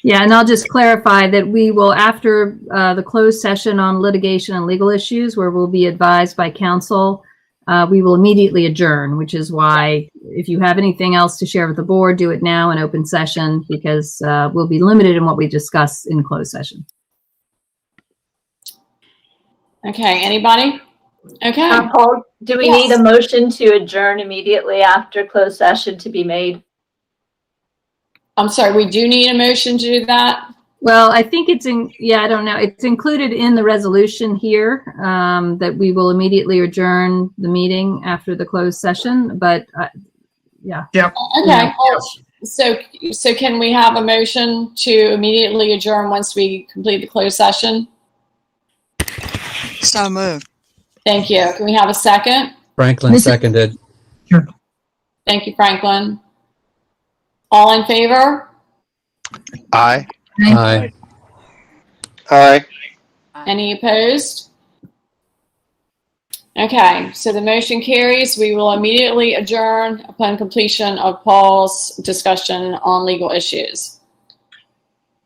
Yeah, and I'll just clarify that we will, after the closed session on litigation and legal issues, where we'll be advised by counsel, we will immediately adjourn, which is why if you have anything else to share with the board, do it now in open session, because we'll be limited in what we discuss in closed session. Okay, anybody? Okay. Paul, do we need a motion to adjourn immediately after closed session to be made? I'm sorry, we do need a motion to do that? Well, I think it's in, yeah, I don't know. It's included in the resolution here that we will immediately adjourn the meeting after the closed session, but yeah. Okay. Yeah. Well, so can we have a motion to immediately adjourn once we complete the closed session? So moved. Thank you. Can we have a second? Franklin seconded. Sure. Thank you, Franklin. All in favor? Aye. Aye. Aye. Any opposed? Okay, so the motion carries. We will immediately adjourn upon completion of Paul's discussion on legal issues.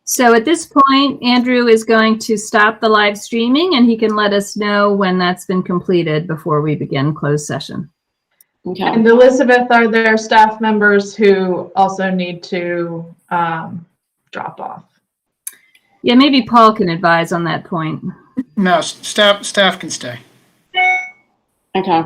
So at this point, Andrew is going to stop the live streaming and he can let us know when that's been completed before we begin closed session. Okay. And Elizabeth, are there staff members who also need to drop off? Yeah, maybe Paul can advise on that point. No, staff can stay. Okay.